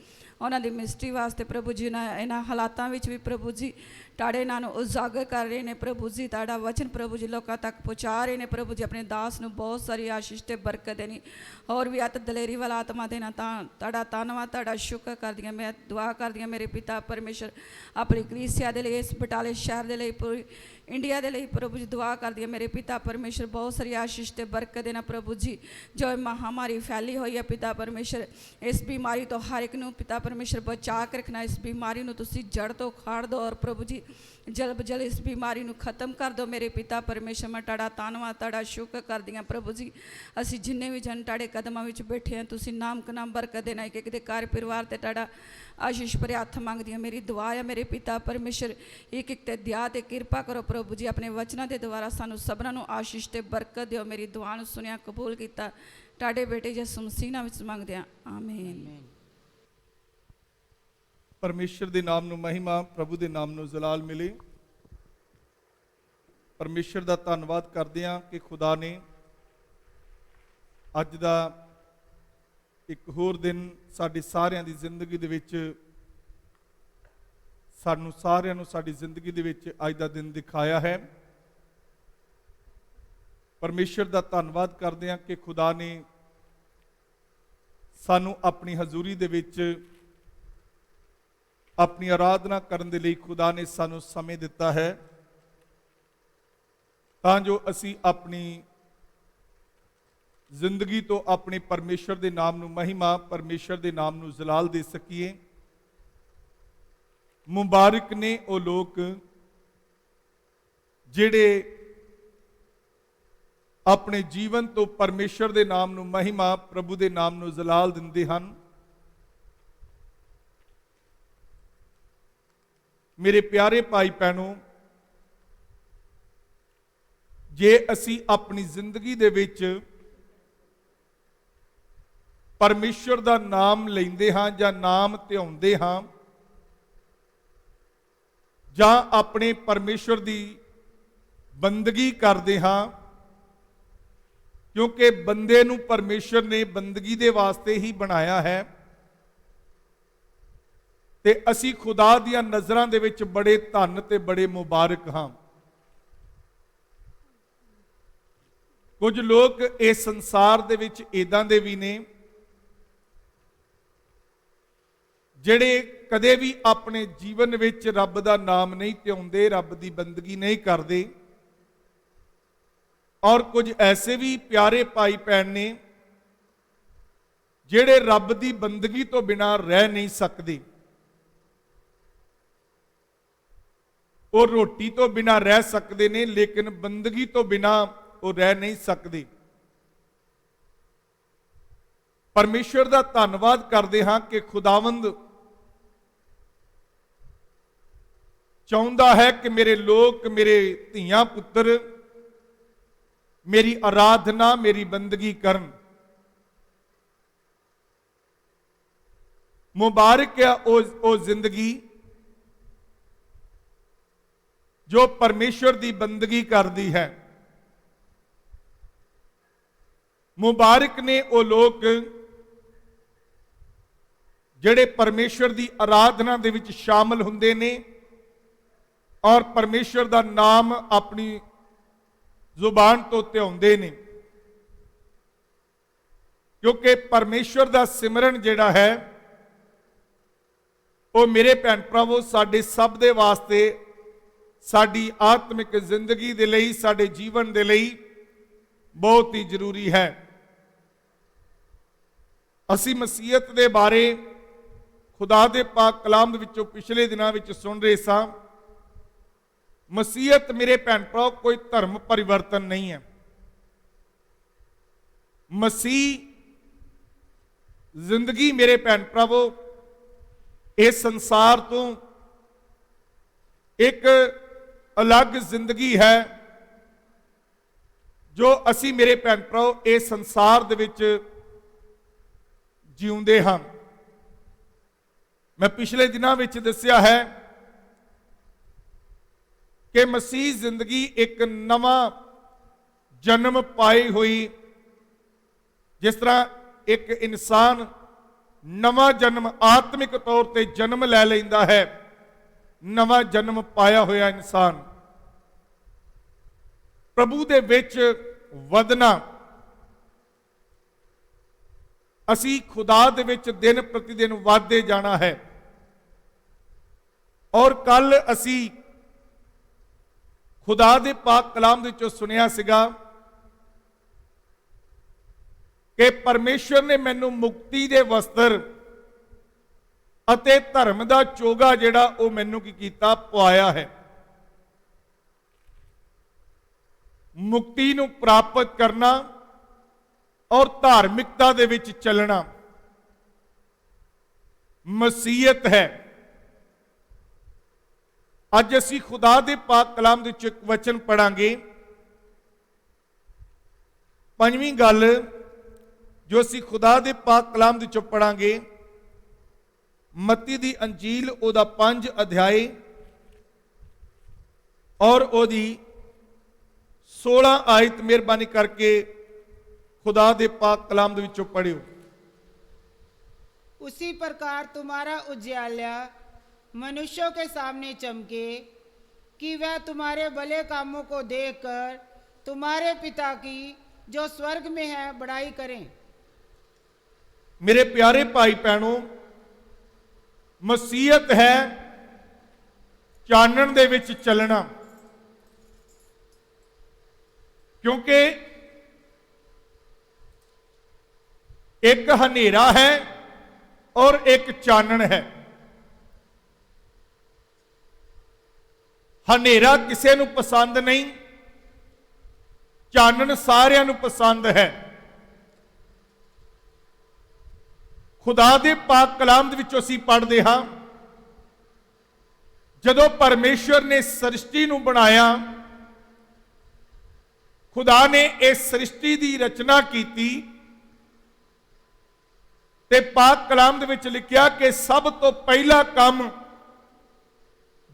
ਉਹਨਾਂ ਦੀ ਮਿਨਿਸਟਰੀ ਵਾਸਤੇ ਪ੍ਰਭੂ ਜੀ। ਇਹਨਾਂ ਹਾਲਾਤਾਂ ਵਿੱਚ ਵੀ ਪ੍ਰਭੂ ਜੀ ਤੁਹਾਡੇ ਨਾਂ ਨੂੰ ਉਜਾਗਰ ਕਰ ਰਹੇ ਨੇ ਪ੍ਰਭੂ ਜੀ। ਤੁਹਾਡਾ ਵਚਨ ਪ੍ਰਭੂ ਜੀ ਲੋਕਾਂ ਤੱਕ ਪਹੁੰਚਾ ਰਹੇ ਨੇ ਪ੍ਰਭੂ ਜੀ। ਆਪਣੇ ਦਾਸ ਨੂੰ ਬਹੁਤ ਸਾਰੀ ਆਸ਼ੀਸ਼ ਤੇ ਬਰਕਤ ਦੇਣੀ, ਹੋਰ ਵੀ ਅੱਤ ਦਲੇਰੀ ਵਾਲਾ ਆਤਮਾ ਦੇਣਾ। ਤਾਂ ਤੁਹਾਡਾ ਧੰਨਵਾਦ, ਤੁਹਾਡਾ ਸ਼ੁਕਰ ਕਰਦੀਆਂ। ਮੈਂ ਦੁਆ ਕਰਦੀਆਂ ਮੇਰੇ ਪਿਤਾ ਪਰਮੇਸ਼ਰ ਆਪਣੀ ਕਲੀਸਿਆ ਦੇ ਲਈ, ਇਸ ਬਟਾਲੇ ਸ਼ਹਿਰ ਦੇ ਲਈ, ਪੂਰੀ ਇੰਡੀਆ ਦੇ ਲਈ ਪ੍ਰਭੂ ਜੀ ਦੁਆ ਕਰਦੀ ਹੈ ਮੇਰੇ ਪਿਤਾ ਪਰਮੇਸ਼ਰ। ਬਹੁਤ ਸਾਰੀ ਆਸ਼ੀਸ਼ ਤੇ ਬਰਕਤ ਦੇਣਾ ਪ੍ਰਭੂ ਜੀ। ਜੋ ਇਹ ਮਹਾਮਾਰੀ ਫੈਲੀ ਹੋਈ ਹੈ ਪਿਤਾ ਪਰਮੇਸ਼ਰ, ਇਸ ਬਿਮਾਰੀ ਤੋਂ ਹਰ ਇੱਕ ਨੂੰ ਪਿਤਾ ਪਰਮੇਸ਼ਰ ਬਚਾ ਕੇ ਰੱਖਣਾ। ਇਸ ਬਿਮਾਰੀ ਨੂੰ ਤੁਸੀਂ ਜੜ ਤੋਂ ਉਖਾੜ ਦਿਓ ਔਰ ਪ੍ਰਭੂ ਜੀ ਜਲਦ ਬਜਲ ਇਸ ਬਿਮਾਰੀ ਨੂੰ ਖਤਮ ਕਰ ਦਿਓ ਮੇਰੇ ਪਿਤਾ ਪਰਮੇਸ਼ਰ। ਮੈਂ ਤੁਹਾਡਾ ਧੰਨਵਾਦ, ਤੁਹਾਡਾ ਸ਼ੁਕਰ ਕਰਦੀ ਹਾਂ ਪ੍ਰਭੂ ਜੀ। ਅਸੀਂ ਜਿੰਨੇ ਵੀ ਜਨ ਤੁਹਾਡੇ ਕਦਮਾਂ ਵਿੱਚ ਬੈਠੇ ਹਾਂ, ਤੁਸੀਂ ਨਾਮ ਕਨਾਮ ਬਰਕਤ ਦੇਣਾ। ਇੱਕ ਇੱਕ ਦੇ ਘਰ ਪਰਿਵਾਰ ਤੇ ਤੁਹਾਡਾ ਆਸ਼ੀਸ਼ ਭਰੇ ਹੱਥ ਮੰਗਦੀ ਹਾਂ। ਮੇਰੀ ਦੁਆ ਹੈ ਮੇਰੇ ਪਿਤਾ ਪਰਮੇਸ਼ਰ, ਇੱਕ ਇੱਕ ਤੇ ਦਇਆ ਤੇ ਕਿਰਪਾ ਕਰੋ ਪ੍ਰਭੂ ਜੀ। ਆਪਣੇ ਵਚਨਾਂ ਦੇ ਦੁਆਰਾ ਸਾਨੂੰ ਸਭਨਾਂ ਨੂੰ ਆਸ਼ੀਸ਼ ਤੇ ਬਰਕਤ ਦਿਓ। ਮੇਰੀ ਦੁਆ ਨੂੰ ਸੁਣਿਆ, ਕਬੂਲ ਕੀਤਾ। ਤੁਹਾਡੇ ਬੇਟੇ ਯਿਸੂ ਮਸੀਹ ਨਾਮ ਵਿੱਚ ਮੰਗਦੇ ਹਾਂ, ਆਮੀਨ। ਪਰਮੇਸ਼ਰ ਦੇ ਨਾਮ ਨੂੰ ਮਹਿਮਾ, ਪ੍ਰਭੂ ਦੇ ਨਾਮ ਨੂੰ ਜਲਾਲ ਮਿਲੇ। ਪਰਮੇਸ਼ਰ ਦਾ ਧੰਨਵਾਦ ਕਰਦੇ ਹਾਂ ਕਿ ਖੁਦਾ ਨੇ ਅੱਜ ਦਾ ਇੱਕ ਹੋਰ ਦਿਨ ਸਾਡੀ ਸਾਰਿਆਂ ਦੀ ਜ਼ਿੰਦਗੀ ਦੇ ਵਿੱਚ, ਸਾਨੂੰ ਸਾਰਿਆਂ ਨੂੰ ਸਾਡੀ ਜ਼ਿੰਦਗੀ ਦੇ ਵਿੱਚ ਅੱਜ ਦਾ ਦਿਨ ਦਿਖਾਇਆ ਹੈ। ਪਰਮੇਸ਼ਰ ਦਾ ਧੰਨਵਾਦ ਕਰਦੇ ਹਾਂ ਕਿ ਖੁਦਾ ਨੇ ਸਾਨੂੰ ਆਪਣੀ ਹਜ਼ੂਰੀ ਦੇ ਵਿੱਚ ਆਪਣੀ ਆਰਾਧਨਾ ਕਰਨ ਦੇ ਲਈ ਖੁਦਾ ਨੇ ਸਾਨੂੰ ਸਮੇਂ ਦਿੱਤਾ ਹੈ, ਤਾਂ ਜੋ ਅਸੀਂ ਆਪਣੀ ਜ਼ਿੰਦਗੀ ਤੋਂ ਆਪਣੇ ਪਰਮੇਸ਼ਰ ਦੇ ਨਾਮ ਨੂੰ ਮਹਿਮਾ, ਪਰਮੇਸ਼ਰ ਦੇ ਨਾਮ ਨੂੰ ਜਲਾਲ ਦੇ ਸਕੀਏ। ਮੁਬਾਰਕ ਨੇ ਉਹ ਲੋਕ ਜਿਹੜੇ ਆਪਣੇ ਜੀਵਨ ਤੋਂ ਪਰਮੇਸ਼ਰ ਦੇ ਨਾਮ ਨੂੰ ਮਹਿਮਾ, ਪ੍ਰਭੂ ਦੇ ਨਾਮ ਨੂੰ ਜਲਾਲ ਦਿੰਦੇ ਹਨ। ਮੇਰੇ ਪਿਆਰੇ ਭਾਈ ਭੈਣੋ, ਜੇ ਅਸੀਂ ਆਪਣੀ ਜ਼ਿੰਦਗੀ ਦੇ ਵਿੱਚ ਪਰਮੇਸ਼ਰ ਦਾ ਨਾਮ ਲੈਂਦੇ ਹਾਂ ਜਾਂ ਨਾਮ ਧਿਆਉਂਦੇ ਹਾਂ ਜਾਂ ਆਪਣੇ ਪਰਮੇਸ਼ਰ ਦੀ ਬੰਦਗੀ ਕਰਦੇ ਹਾਂ, ਕਿਉਂਕਿ ਬੰਦੇ ਨੂੰ ਪਰਮੇਸ਼ਰ ਨੇ ਬੰਦਗੀ ਦੇ ਵਾਸਤੇ ਹੀ ਬਣਾਇਆ ਹੈ, ਤੇ ਅਸੀਂ ਖੁਦਾ ਦੀਆਂ ਨਜ਼ਰਾਂ ਦੇ ਵਿੱਚ ਬੜੇ ਧਨ ਤੇ ਬੜੇ ਮੁਬਾਰਕ ਹਾਂ। ਕੁਝ ਲੋਕ ਇਸ ਸੰਸਾਰ ਦੇ ਵਿੱਚ ਇਦਾਂ ਦੇ ਵੀ ਨੇ ਜਿਹੜੇ ਕਦੇ ਵੀ ਆਪਣੇ ਜੀਵਨ ਵਿੱਚ ਰੱਬ ਦਾ ਨਾਮ ਨਹੀਂ ਧਿਆਉਂਦੇ, ਰੱਬ ਦੀ ਬੰਦਗੀ ਨਹੀਂ ਕਰਦੇ। ਔਰ ਕੁਝ ਐਸੇ ਵੀ ਪਿਆਰੇ ਭਾਈ ਭੈਣ ਨੇ ਜਿਹੜੇ ਰੱਬ ਦੀ ਬੰਦਗੀ ਤੋਂ ਬਿਨਾਂ ਰਹਿ ਨਹੀਂ ਸਕਦੇ। ਉਹ ਰੋਟੀ ਤੋਂ ਬਿਨਾਂ ਰਹਿ ਸਕਦੇ ਨੇ, ਲੇਕਿਨ ਬੰਦਗੀ ਤੋਂ ਬਿਨਾਂ ਉਹ ਰਹਿ ਨਹੀਂ ਸਕਦੇ। ਪਰਮੇਸ਼ਰ ਦਾ ਧੰਨਵਾਦ ਕਰਦੇ ਹਾਂ ਕਿ ਖੁਦਾਵੰਦ ਚਾਹੁੰਦਾ ਹੈ ਕਿ ਮੇਰੇ ਲੋਕ, ਮੇਰੇ ਧੀਆਂ ਪੁੱਤਰ ਮੇਰੀ ਆਰਾਧਨਾ, ਮੇਰੀ ਬੰਦਗੀ ਕਰਨ। ਮੁਬਾਰਕ ਹੈ ਉਹ ਜ਼ਿੰਦਗੀ ਜੋ ਪਰਮੇਸ਼ਰ ਦੀ ਬੰਦਗੀ ਕਰਦੀ ਹੈ। ਮੁਬਾਰਕ ਨੇ ਉਹ ਲੋਕ ਜਿਹੜੇ ਪਰਮੇਸ਼ਰ ਦੀ ਆਰਾਧਨਾ ਦੇ ਵਿੱਚ ਸ਼ਾਮਲ ਹੁੰਦੇ ਨੇ ਔਰ ਪਰਮੇਸ਼ਰ ਦਾ ਨਾਮ ਆਪਣੀ ਜ਼ੁਬਾਨ ਤੋਂ ਧਿਆਉਂਦੇ ਨੇ, ਕਿਉਂਕਿ ਪਰਮੇਸ਼ਰ ਦਾ ਸਿਮਰਨ ਜਿਹੜਾ ਹੈ ਉਹ ਮੇਰੇ ਭੈਣ ਭਰਾਵੋ ਸਾਡੇ ਸਭ ਦੇ ਵਾਸਤੇ, ਸਾਡੀ ਆਤਮਿਕ ਜ਼ਿੰਦਗੀ ਦੇ ਲਈ, ਸਾਡੇ ਜੀਵਨ ਦੇ ਲਈ ਬਹੁਤ ਹੀ ਜ਼ਰੂਰੀ ਹੈ। ਅਸੀਂ ਮਸੀਹਤ ਦੇ ਬਾਰੇ ਖੁਦਾ ਦੇ ਪਾਕ ਕਲਾਮ ਦੇ ਵਿੱਚੋਂ ਪਿਛਲੇ ਦਿਨਾਂ ਵਿੱਚ ਸੁਣ ਰਹੇ ਸਾਂ। ਮਸੀਹਤ ਮੇਰੇ ਭੈਣ ਭਰਾਵੋ ਕੋਈ ਧਰਮ ਪਰਿਵਰਤਨ ਨਹੀਂ ਹੈ। ਮਸੀਹ ਜ਼ਿੰਦਗੀ ਮੇਰੇ ਭੈਣ ਭਰਾਵੋ ਇਸ ਸੰਸਾਰ ਤੋਂ ਇੱਕ ਅਲੱਗ ਜ਼ਿੰਦਗੀ ਹੈ ਜੋ ਅਸੀਂ ਮੇਰੇ ਭੈਣ ਭਰਾਵੋ ਇਸ ਸੰਸਾਰ ਦੇ ਵਿੱਚ ਜਿਉਂਦੇ ਹਾਂ। ਮੈਂ ਪਿਛਲੇ ਦਿਨਾਂ ਵਿੱਚ ਦੱਸਿਆ ਹੈ ਕਿ ਮਸੀਹ ਜ਼ਿੰਦਗੀ ਇੱਕ ਨਵਾਂ ਜਨਮ ਪਾਈ ਹੋਈ, ਜਿਸ ਤਰ੍ਹਾਂ ਇੱਕ ਇਨਸਾਨ ਨਵਾਂ ਜਨਮ ਆਤਮਿਕ ਤੌਰ ਤੇ ਜਨਮ ਲੈ ਲੈਂਦਾ ਹੈ, ਨਵਾਂ ਜਨਮ ਪਾਇਆ ਹੋਇਆ ਇਨਸਾਨ ਪ੍ਰਭੂ ਦੇ ਵਿੱਚ ਵਧਣਾ। ਅਸੀਂ ਖੁਦਾ ਦੇ ਵਿੱਚ ਦਿਨ ਪ੍ਰਤੀ ਦਿਨ ਵਧਦੇ ਜਾਣਾ ਹੈ। ਔਰ ਕੱਲ ਅਸੀਂ ਖੁਦਾ ਦੇ ਪਾਕ ਕਲਾਮ ਦੇ ਵਿੱਚੋਂ ਸੁਣਿਆ ਸੀਗਾ ਕਿ ਪਰਮੇਸ਼ਰ ਨੇ ਮੈਨੂੰ ਮੁਕਤੀ ਦੇ ਵਸਤਰ ਅਤੇ ਧਰਮ ਦਾ ਚੋਗਾ ਜਿਹੜਾ ਉਹ ਮੈਨੂੰ ਕੀ ਕੀਤਾ, ਪਵਾਇਆ ਹੈ। ਮੁਕਤੀ ਨੂੰ ਪ੍ਰਾਪਤ ਕਰਨਾ ਔਰ ਧਾਰਮਿਕਤਾ ਦੇ ਵਿੱਚ ਚੱਲਣਾ ਮਸੀਹਤ ਹੈ। ਅੱਜ ਅਸੀਂ ਖੁਦਾ ਦੇ ਪਾਕ ਕਲਾਮ ਦੇ ਵਿੱਚ ਇੱਕ ਵਚਨ ਪੜਾਂਗੇ। ਪੰਜਵੀਂ ਗੱਲ ਜੋ ਅਸੀਂ ਖੁਦਾ ਦੇ ਪਾਕ ਕਲਾਮ ਦੇ ਵਿੱਚੋਂ ਪੜਾਂਗੇ, ਮੱਤੀ ਦੀ ਅੰਜੀਲ ਉਹਦਾ 5 ਅਧਿਆਏ ਔਰ ਉਹਦੀ 16 ਆਇਤ ਮਿਹਰਬਾਨੀ ਕਰਕੇ खुदा दे पाक कलाम दे विचों पढ़ियो। उसी प्रकार तुम्हारा उजियाला मनुष्यों के सामने चमके कि वह तुम्हारे भले कामों को देखकर तुम्हारे पिता की जो स्वर्ग में है बड़ाई करें। मेरे प्यारे भाई भैनों, मसीहत है चानन दे विच चलना, क्योंकि एक हनेरा है और एक चानन है। हनेरा किसी नूं पसंद नहीं, चानन सारियां नूं पसंद है। खुदा दे पाक कलाम दे विचों असीं पढ़दे हां, जदों परमेश्वर ने सृष्टि नूं बनाया, खुदा ने इस सृष्टि की रचना की ते पाक कलाम दे विच लिखिया कि सब तो पहला काम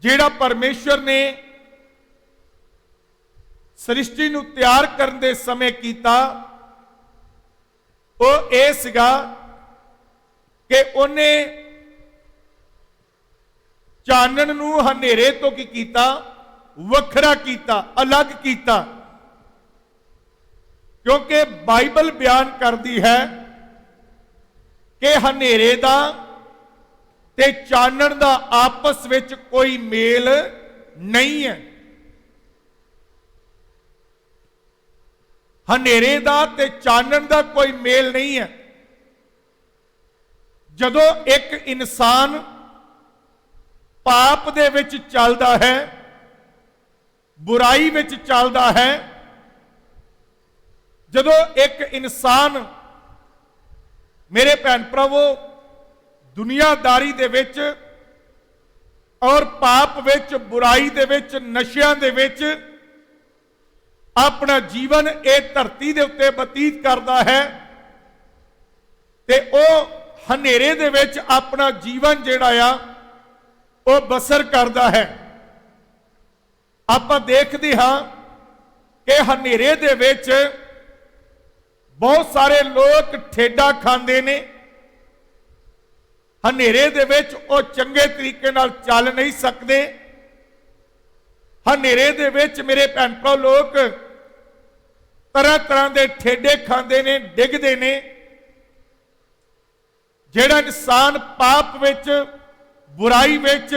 जिहड़ा परमेश्वर ने सृष्टि नूं तैयार करन दे समय कीता ਉਹ ਇਹ ਸੀਗਾ ਕਿ ਉਹਨੇ ਚਾਨਣ ਨੂੰ ਹਨੇਰੇ ਤੋਂ ਕੀ ਕੀਤਾ, ਵੱਖਰਾ ਕੀਤਾ, ਅਲੱਗ ਕੀਤਾ। ਕਿਉਂਕਿ ਬਾਈਬਲ ਬਿਆਨ ਕਰਦੀ ਹੈ ਕਿ ਹਨੇਰੇ ਦਾ ਤੇ ਚਾਨਣ ਦਾ ਆਪਸ ਵਿੱਚ ਕੋਈ ਮੇਲ ਨਹੀਂ ਹੈ। ਹਨੇਰੇ ਦਾ ਤੇ ਚਾਨਣ ਦਾ ਕੋਈ ਮੇਲ ਨਹੀਂ ਹੈ। ਜਦੋਂ ਇੱਕ ਇਨਸਾਨ ਪਾਪ ਦੇ ਵਿੱਚ ਚੱਲਦਾ ਹੈ, ਬੁਰਾਈ ਵਿੱਚ ਚੱਲਦਾ ਹੈ, ਜਦੋਂ ਇੱਕ ਇਨਸਾਨ मेरे भैन भरावो दुनियादारी दे विच और पाप विच, बुराई दे विच, नशियां दे विच अपना जीवन ए धरती दे उत्ते बतीत करदा है ते ओ हनेरे दे विच अपना जीवन जिहड़ा आ ओ बसर करदा है। आपां देखदे हां कि हनेरे दे विच बहुत सारे लोग ठेडा खांदे ने, हनेरे दे विच ओ चंगे तरीके नाल चल नहीं सकते। हनेरे दे विच मेरे भैन भरा लोग तरह तरह के ठेडे खांदे ने, डिगदे ने। जिहड़ा इंसान पाप विच, बुराई विच,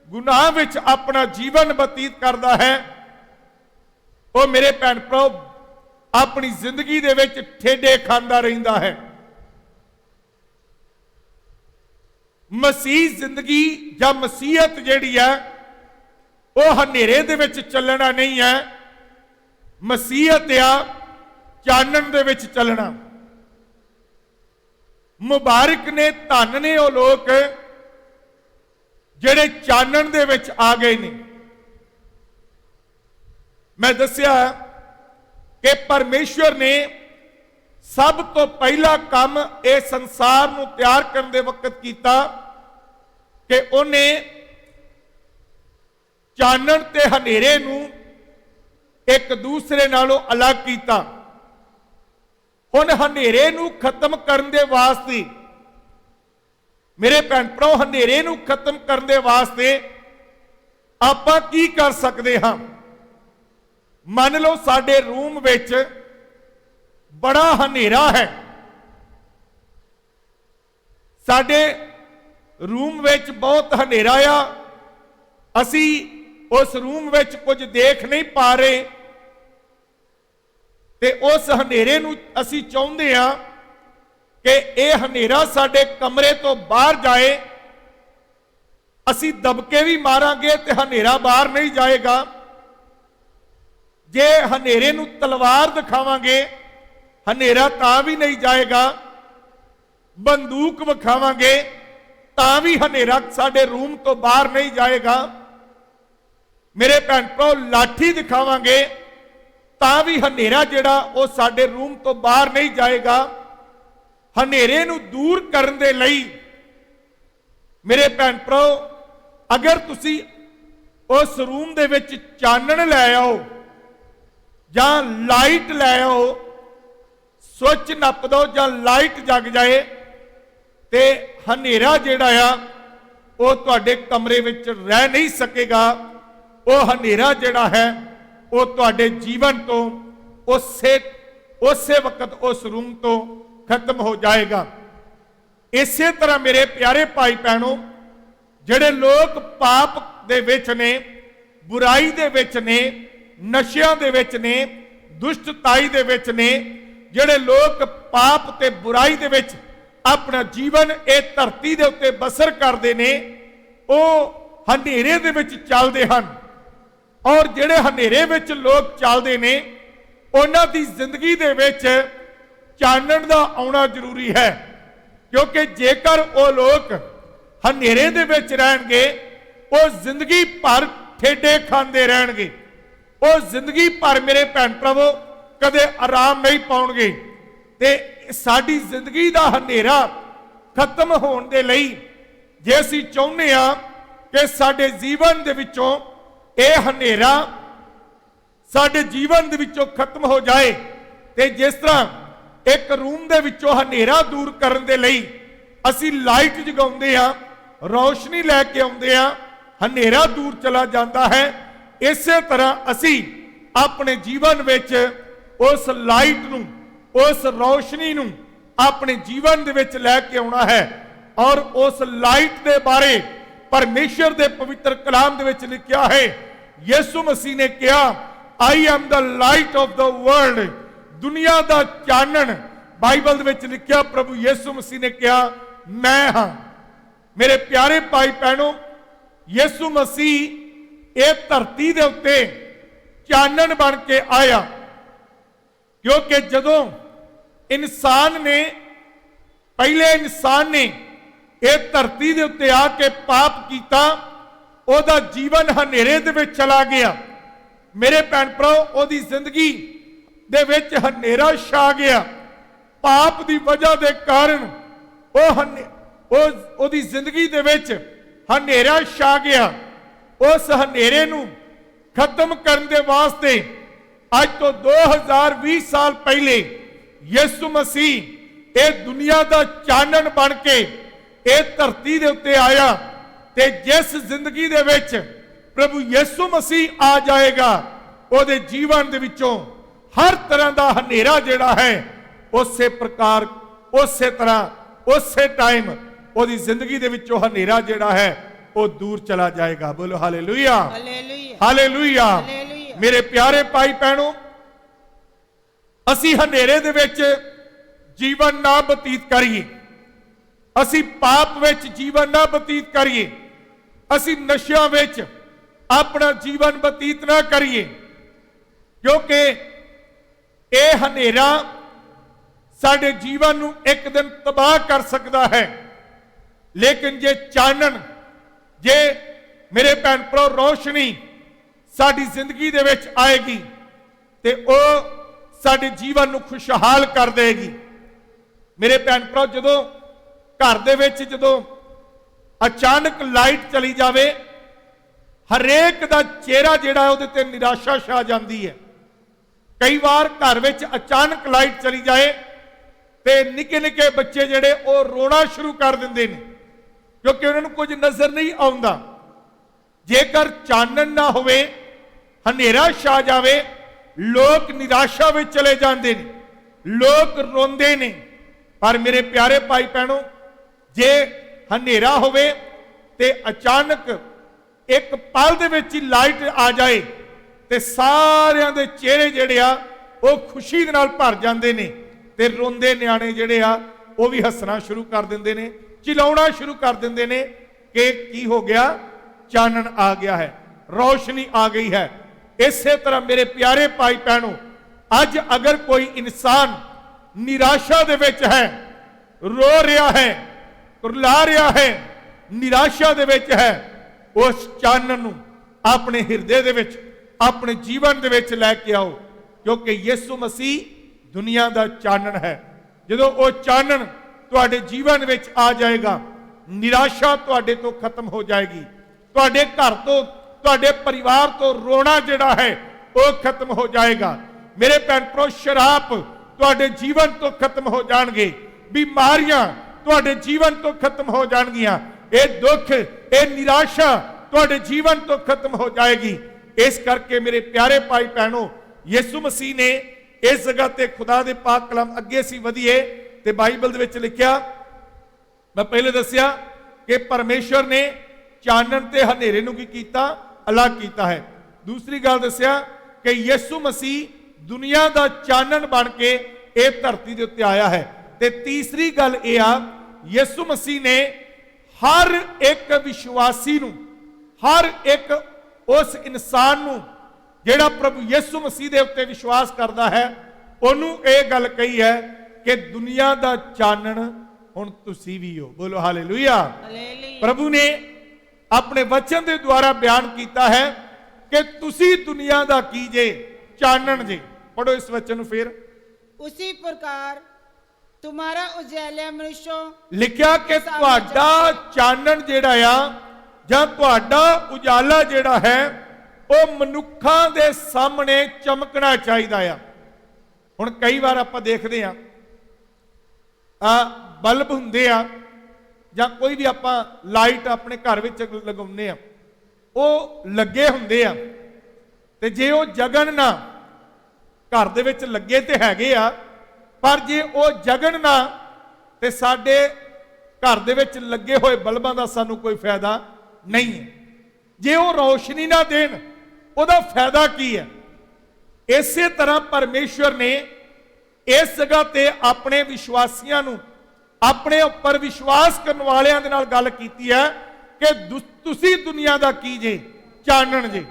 गुनाह विच अपना जीवन बतीत करता है, वो मेरे भैन भरा अपनी जिंदगी दे विच ठेडे खांदा रहिंदा है। मसीह जिंदगी या मसीहत जिहड़ी है वो हनेरे दे विच चलना नहीं है, मसीहत आ चानन दे विच चलना। मुबारक ने, धन ने वो लोग जिहड़े चानन दे विच आ गए ने। मैं दस्सिया कि परमेश्वर ने सब तो पहला काम इस संसार को तैयार करने दे वक्त कीता कि उन्हें चानन ते हनेरे नूं एक दूसरे नालों अलग कीता। हुण हनेरे नूं खत्म करने दे वास्ते मेरे भैन भरा हनेरे नूं खत्म करने दे वास्ते आपां की कर सकते हां। मान लो साडे रूम विच बड़ा हनेरा है, साडे रूम विच बहुत हनेरा आ, असी उस रूम विच कुछ देख नहीं पा रहे ते उस हनेरे नूं असी चाहुंदे आ कि यह हनेरा साडे कमरे तो बाहर जाए। असी दबके भी मारांगे ते हनेरा बाहर नहीं जाएगा। जे हनेरे नूं तलवार दिखावांगे हनेरा तां भी नहीं जाएगा, बंदूक विखावांगे तां भी हनेरा साडे रूम तो बाहर नहीं जाएगा। मेरे भैन भरा लाठी दिखावांगे तां भी हनेरा जिहड़ा वो साडे रूम तो बाहर नहीं जाएगा। हनेरे नूं दूर करन दे लई मेरे भैन भरा अगर तुसी उस रूम दे विच चानण लै आओ जां लाइट लै आओ, स्विच नप दो जां लाइट जग जाए ते हनेरा जिहड़ा आ वो तुहाडे कमरे विच रह नहीं सकेगा। वो हनेरा जिहड़ा है वो तुहाडे जीवन तो उसे वक्त उस रूम तो खत्म हो जाएगा। इसे तरह मेरे प्यारे भाई भैनों जिहड़े लोग पाप दे विच ने, बुराई दे विच ने, नशियां दे विच ने, दुष्टताई दे विच ने, जिहड़े लोग पाप ते बुराई दे विच अपना जीवन ए धरती दे उत्ते बसर करदे ने, वो हनेरे दे विच चलदे हन। और जिहड़े हनेरे विच लोग चलदे ने उन्हां दी जिंदगी दे विच चानण दा आउणा जरूरी है, क्योंकि जेकर वो लोग हनेरे दे विच रहणगे वो जिंदगी भर ठेडे खांदे रहणगे, वो जिंदगी भर मेरे भैन भरावो कदे आराम नहीं पाउणगे। ते साडी जिंदगी दा हनेरा खत्म होण दे लई जे असीं चाहुंदे आ कि साडे जीवन दे विचों ਇਹ ਹਨੇਰਾ ਸਾਡੇ ਜੀਵਨ ਦੇ ਵਿੱਚੋਂ ਖਤਮ ਹੋ ਜਾਏ ਤੇ ਜਿਸ ਤਰ੍ਹਾਂ ਇੱਕ ਰੂਮ ਦੇ ਵਿੱਚੋਂ ਹਨੇਰਾ ਦੂਰ ਕਰਨ ਦੇ ਲਈ ਅਸੀਂ ਲਾਈਟ ਜਗਾਉਂਦੇ ਆ, ਰੌਸ਼ਨੀ ਲੈ ਕੇ ਆਉਂਦੇ ਆ, ਹਨੇਰਾ ਦੂਰ ਚਲਾ ਜਾਂਦਾ ਹੈ। ਇਸੇ ਤਰ੍ਹਾਂ ਅਸੀਂ ਆਪਣੇ ਜੀਵਨ ਵਿੱਚ ਉਸ ਲਾਈਟ ਨੂੰ, ਉਸ ਰੌਸ਼ਨੀ ਨੂੰ ਆਪਣੇ ਜੀਵਨ ਦੇ ਵਿੱਚ ਲੈ ਕੇ ਆਉਣਾ ਹੈ। ਔਰ ਉਸ ਲਾਈਟ ਦੇ ਬਾਰੇ परमेश्वर दे पवित्र कलाम दे विच लिखिया है, यीशु मसीह ने कहा I am the light of the world, दुनिया दा चानन। बाइबल दे विच लिखिया प्रभु यीशु मसीह ने कहा मैं हां। मेरे प्यारे भाई बहनों, यीशु मसीह इस धरती दे उत्ते चानन बन के आया, क्योंकि जदों इंसान ने पहले इंसान ने इस धरती के उत्ते आके पाप किया, ओदा जीवन हनेरे दे विच चला गया। मेरे भैन भराओ, ओदी जिंदगी दे विच हनेरा छा गया। पाप की वजह के कारण ओदी जिंदगी दे विच हनेरा छा गया। उस हनेरे नूं खत्म करने दे वास्ते अज तो 2020 साल पहले यीशु मसीह ए दुनिया का चानन बन के इस धरती के उत्ते आया। ते जिस जिंदगी दे विच प्रभु यीशु मसीह आ जाएगा, ओदे जीवन दे विचों हर तरह का हनेरा जिहड़ा है उसे प्रकार उसे तरह उसे टाइम ओदी जिंदगी दे विचों हनेरा जिहड़ा है वो दूर चला जाएगा। बोलो हालेलुया, हालेलुया, हालेलुया। हालेलुया। मेरे प्यारे भाई बहनों, असी हनेरे दे विच जीवन ना बतीत करिए, असी पाप विच जीवन ना बतीत करिए, असी नशियां विच अपना जीवन बतीत ना करिए, क्योंकि यह हनेरा साडे जीवन नूं एक दिन तबाह कर सकता है। लेकिन जे चानन, जे मेरे भैन भरा रोशनी साडी जिंदगी दे विच आएगी ते ओ साडे जीवन नूं खुशहाल कर देगी। मेरे भैन भरा, जदों घर दे विच जदों अचानक लाइट चली जावे, हरेक दा चेहरा जिहड़ा उहदे ते निराशा छा जाती है। कई बार घर विच अचानक लाइट चली जाए ते निके निके बच्चे जिहड़े ओ रोना शुरू कर दिंदे ने, क्योंकि उन्होंने कुछ नजर नहीं आता। जेकर चानन ना होवे, हनेरा छा जावे, लोग निराशा में चले जाते हैं, लोग रोंदे ने। पर मेरे प्यारे भाई बहनों, जे हनेरा होवे ते अचानक एक पल दे विच ही लाइट आ जाए ते सारियां दे चेहरे जिहड़े आ वो खुशी दे नाल भर जाते हैं ते रोंदे न्याणे जिहड़े आ वो भी हसना शुरू कर दिंदे ने, चिल्लाउणा शुरू कर दिंदे ने कि की हो गया, चानन आ गया है, रोशनी आ गई है। इसे तरह मेरे प्यारे भाई बहनों, अज अगर कोई इंसान निराशा दे विच है, रो रहा है, कुरला रहा है, निराशा दे विच है, उस चानन नूं अपने हिरदे दे विच, अपने जीवन दे विच लैके आओ, क्योंकि यीशु मसीह दुनिया का चानन है। जदों वो चानन तुहाडे जीवन विच आ जाएगा, निराशा तुहाडे तो खत्म हो जाएगी, तुहाडे घर तो, तुहाडे परिवार तो रोना जिहड़ा है वो खत्म हो जाएगा। मेरे भैन भराओ, शराब तुहाडे जीवन तो खत्म हो जाणगे, बीमारियां तुहाडे जीवन तो खत्म हो जाणगियां, ये दुख, ये निराशा तुहाडे जीवन तो खत्म हो जाएगी। इस करके मेरे प्यारे भाई बहनों, यीशु मसीह ने इस जगह ते खुदा दे पाक कलाम अगे सी वधिए ते बाइबल दे विच लिखिया, मैं पहले दसिया कि परमेश्वर ने चानन ते हनेरे नूं की कीता, अलग कीता है। दूसरी गल दसिया कि यीशु मसीह दुनिया का चानन बन के इस धरती के उत्ते आया है। ते तीसरी गल यह आ, यीशु मसीह ने हर एक विश्वासी नूं, हर एक उस इंसान नूं जिहड़ा प्रभु यीशु मसीह दे उत्ते विश्वास करता है, उन्होंने ये गल कही है कि दुनिया का चानन हुण तुसीं भी हो। बोलो हालेलुया। प्रभु ने अपने वचन के द्वारा बयान किया है कि तुसीं दुनिया का की जे, चानन जे। पढ़ो इस वचन फिर। उसी प्रकार तुम्हारा उजाला मनुष्यों, लिखिया कि तुहाडा चानन जिहड़ा आ जां तुहाडा उजाला जिहड़ा है वो मनुखां दे सामने चमकना चाहिदा आ। हुण कई बार आपां देखदे आ बल्ब हुंदे आ जां कोई भी आपां लाइट अपने घर विच लगाउने आ, वो लगे हुंदे आ ते जे वो जगन ना, घर दे विच लगे ते हैगे आ, पर जे वो जगन ना ते साडे घर दे विच लगे होए बल्बां दा सानू कोई फायदा नहीं है। जे वो रोशनी ना देन उहदा फायदा की है। इसे तरह परमेश्वर ने इस जगह ते अपने विश्वासियों नूं, अपने उपर विश्वास करने वालियां दे नाल गल कीती है कि तुसीं दुनिया दा की जे, चानन जे।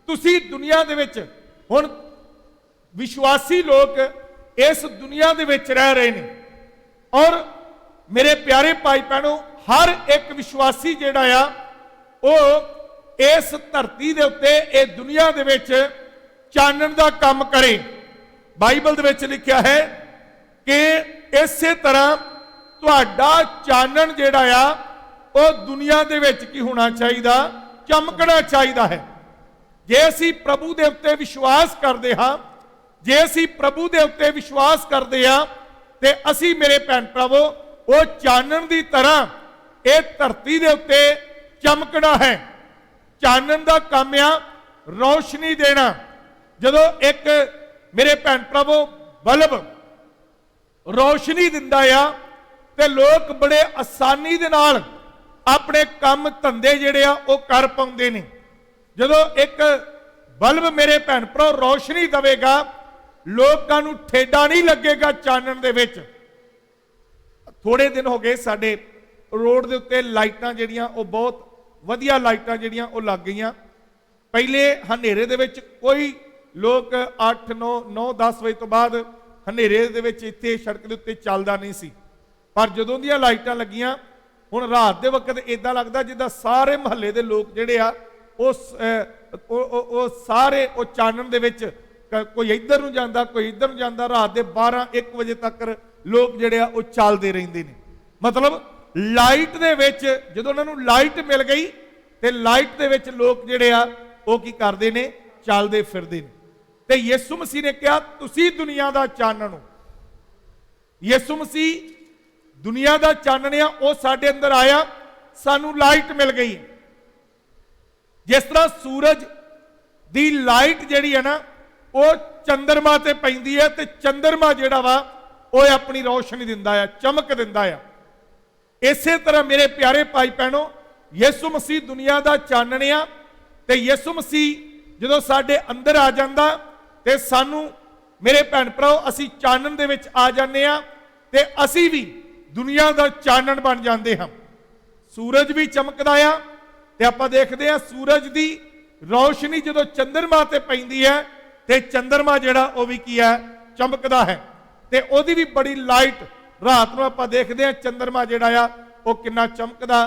तुसीं दुनिया दे विच, हुण विश्वासी लोग इस दुनिया दे विच रह रहे हैं और मेरे प्यारे भाई भैणों, हर एक विश्वासी जिहड़ा आ ਉਹ इस धरती दे उत्ते इह दुनिया दे विच चानण दा काम करे। बाइबल दे विच लिखिया है कि इसे तरह तुहाडा चानण जिहड़ा आ ਉਹ दुनिया दे विच की होना चाहिए, चमकना चाहिए है। जे असी प्रभु दे उत्ते विश्वास करते हाँ, जे असी प्रभु दे उत्ते विश्वास करते हाँ, ते असी मेरे भैन भरावो वो चानण दी तरह इह धरती दे उत्ते चमकना है। चानण दा काम आ रोशनी देना। जदों एक मेरे भैन भरावो बल्ब रोशनी दिंदा आ ते लोग बड़े आसानी दे नाल अपने काम धंधे जिहड़े आ वो कर पाउंदे ने। जदों एक बल्ब मेरे भैन भरा रोशनी देवेगा, लोकां नूं ठेडा नहीं लगेगा चानण दे विच। थोड़े दिन हो गए साडे रोड दे उत्ते लाइटां जिहड़ियां वो बहुत वधिया लाइटां जिहड़ियां वो लग गईयां। पहले हनेरे दे विच कोई लोग 8 9 10 बजे तो बाद हनेरे दे विच इत्थे सड़क दे उत्ते चलदा नहीं सी, पर जदों दियां लाइटां लगियां हुण रात दे वक्त इदां लगदा जिद्दां सारे महल्ले दे लोग जिहड़े आ ਉਹ सारे ਉਹ ਚਾਨਣ ਦੇ ਵਿੱਚ कोई इधर ਨੂੰ ਜਾਂਦਾ, कोई इधर ਨੂੰ ਜਾਂਦਾ। ਰਾਤ ਦੇ 12-1 ਵਜੇ ਤੱਕ ਲੋਕ ਜਿਹੜੇ ਆ ਉਹ ਚੱਲਦੇ ਰਹਿੰਦੇ ਨੇ। ਮਤਲਬ ਲਾਈਟ ਦੇ ਵਿੱਚ ਜਦੋਂ ਉਹਨਾਂ ਨੂੰ ਲਾਈਟ ਮਿਲ ਗਈ ਤੇ ਲਾਈਟ ਦੇ ਵਿੱਚ ਲੋਕ ਜਿਹੜੇ ਆ ਉਹ ਕੀ ਕਰਦੇ ਨੇ, ਚੱਲਦੇ ਫਿਰਦੇ ਨੇ। ਤੇ ਯਿਸੂ ਮਸੀਹ ਨੇ ਕਿਹਾ ਤੁਸੀਂ ਦੁਨੀਆ ਦਾ ਚਾਨਣ ਹੋ। ਯਿਸੂ ਮਸੀਹ ਦੁਨੀਆ ਦਾ ਚਾਨਣ ਆ, ਉਹ ਸਾਡੇ ਅੰਦਰ ਆਇਆ, ਸਾਨੂੰ ਲਾਈਟ ਮਿਲ ਗਈ। जिस तरह सूरज दी लाइट जिहड़ी है ना वो चंद्रमा ते पैंदी है, ते चंद्रमा जिहड़ा वा वो अपनी रोशनी दिंदा है, चमक दिंदा है। इसे तरह मेरे प्यारे भाई भैणों, यीशु मसीह दुनिया दा चानण आ ते यीशु मसीह जदों साडे अंदर आ जांदा ते सानू मेरे भैन भराओ असी चानण दे विच आ जाने आ ते असी भी दुनिया दा चानण बन जांदे हां। सूरज भी चमकदा आ ते आपां देखदे आ सूरज दी रोशनी जदों चंद्रमा ते पैंदी है ते चंद्रमा जिहड़ा वो भी की है, चमकदा है। ते ओदी भी बड़ी लाइट रात नूं आपां देखदे आ चंद्रमा जिहड़ा आ वो किन्ना चमकदा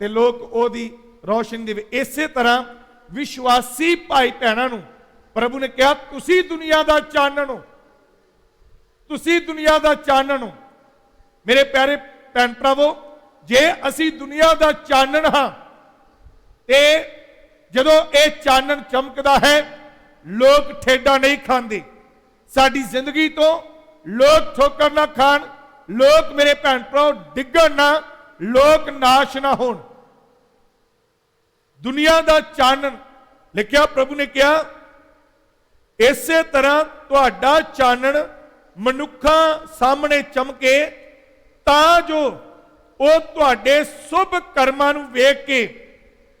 ते लोग ओदी रोशनी दे। इसे तरह विश्वासी भाई भैणां नूं प्रभु ने कहा तुसीं दुनिया दा चानण हो, तुसीं दुनिया दा चानण हो। मेरे प्यारे भैन भरावो, जे असीं दुनिया दा चानण हां ते जदों ये चानण चमकदा है लोग ठेडा नहीं खांदे। साडी जिंदगी तो लोग ठोकर ना खान, लोग मेरे भैन भराओ डिगण ना, लोग नाश ना होण। दुनिया दा चानण लिखिया प्रभु ने कहा इसे तरह तुहाडा चानण मनुखां सामने चमके तां जो वो तुहाडे शुभ कर्मां नूं वेख के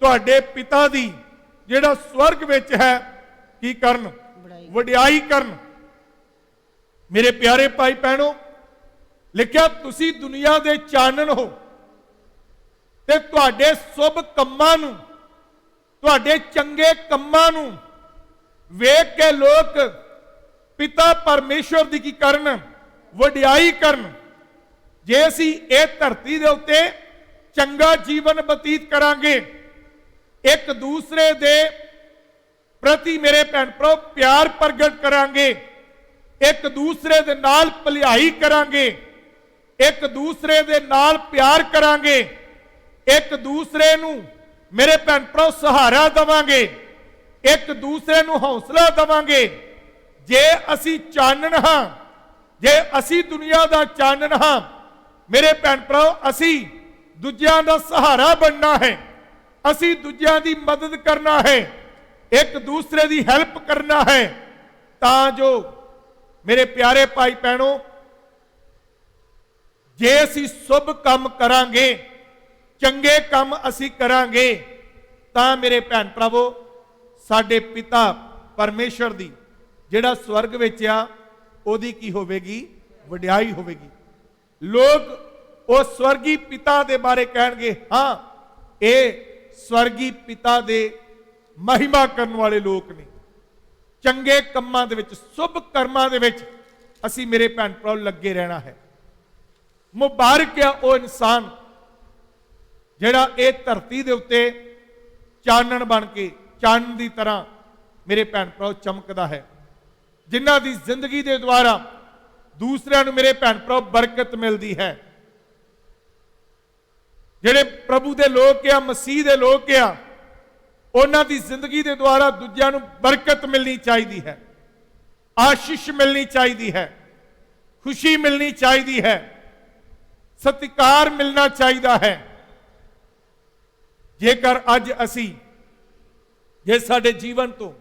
तुहाडे पिता दी जिहड़ा स्वर्ग विच है की करन, वडियाई करन। मेरे प्यारे भाई भैणों, लिखिया तुसीं दुनिया दे चानण हो ते तुहाडे शुभ कम्मां नूं, तुहाडे चंगे कम्मां नूं वेख के लोक पिता परमेश्वर दी की करन, वडियाई करन। जे असीं इह धरती दे उत्ते चंगा जीवन बतीत करांगे, एक दूसरे दे प्रति मेरे भैन भराओ प्यार प्रगट करांगे, एक दूसरे दे नाल भलाई करांगे, एक दूसरे दे नाल प्यार करांगे, एक दूसरे नूं मेरे भैन भराओ सहारा देवांगे, एक दूसरे नूं हौसला देवांगे। जे असी चानण हां, जे असी दुनिया दा चानण हां, मेरे भैन भराओ असी दूजियां दा सहारा बनना है, असी दूजियां दी मदद करना है, एक दूसरे दी हेल्प करना है, तां जो मेरे प्यारे भाई भैणों जे असी शुभ काम करांगे, चंगे काम असी करांगे, तां मेरे भैन भरावो साडे पिता परमेश्वर दी जिहड़ा स्वर्ग विच आ ओदी की होवेगी, वडियाई होवेगी। लोग उस स्वर्गी पिता दे बारे कहणगे हाँ ये स्वर्गी पिता दे महिमा करने वाले लोग ने। चंगे कम्मां दे विच, शुभ कर्मां दे विच असीं मेरे भैन भराओ लगे रहना है। ਮੁਬਾਰਕ ਆ ਉਹ ਇਨਸਾਨ ਜਿਹੜਾ ਇਹ ਧਰਤੀ ਦੇ ਉੱਤੇ ਚਾਨਣ ਬਣ ਕੇ ਚੰਨ ਦੀ ਤਰ੍ਹਾਂ ਮੇਰੇ ਭੈਣ ਭਰਾਓ ਚਮਕਦਾ ਹੈ, ਜਿਨ੍ਹਾਂ ਦੀ ਜ਼ਿੰਦਗੀ ਦੇ ਦੁਆਰਾ ਦੂਸਰਿਆਂ ਨੂੰ ਮੇਰੇ ਭੈਣ ਭਰਾਓ ਬਰਕਤ ਮਿਲਦੀ ਹੈ। ਜਿਹੜੇ ਪ੍ਰਭੂ ਦੇ ਲੋਕ ਆ, ਮਸੀਹ ਦੇ ਲੋਕ ਆ, ਉਹਨਾਂ ਦੀ ਜ਼ਿੰਦਗੀ ਦੇ ਦੁਆਰਾ ਦੂਜਿਆਂ ਨੂੰ ਬਰਕਤ ਮਿਲਣੀ ਚਾਹੀਦੀ ਹੈ, ਆਸ਼ੀਸ਼ ਮਿਲਣੀ ਚਾਹੀਦੀ ਹੈ, ਖੁਸ਼ੀ ਮਿਲਣੀ ਚਾਹੀਦੀ ਹੈ, ਸਤਿਕਾਰ ਮਿਲਣਾ ਚਾਹੀਦਾ ਹੈ। ਜੇਕਰ ਅੱਜ ਅਸੀਂ ਜੇ ਸਾਡੇ ਜੀਵਨ ਤੋਂ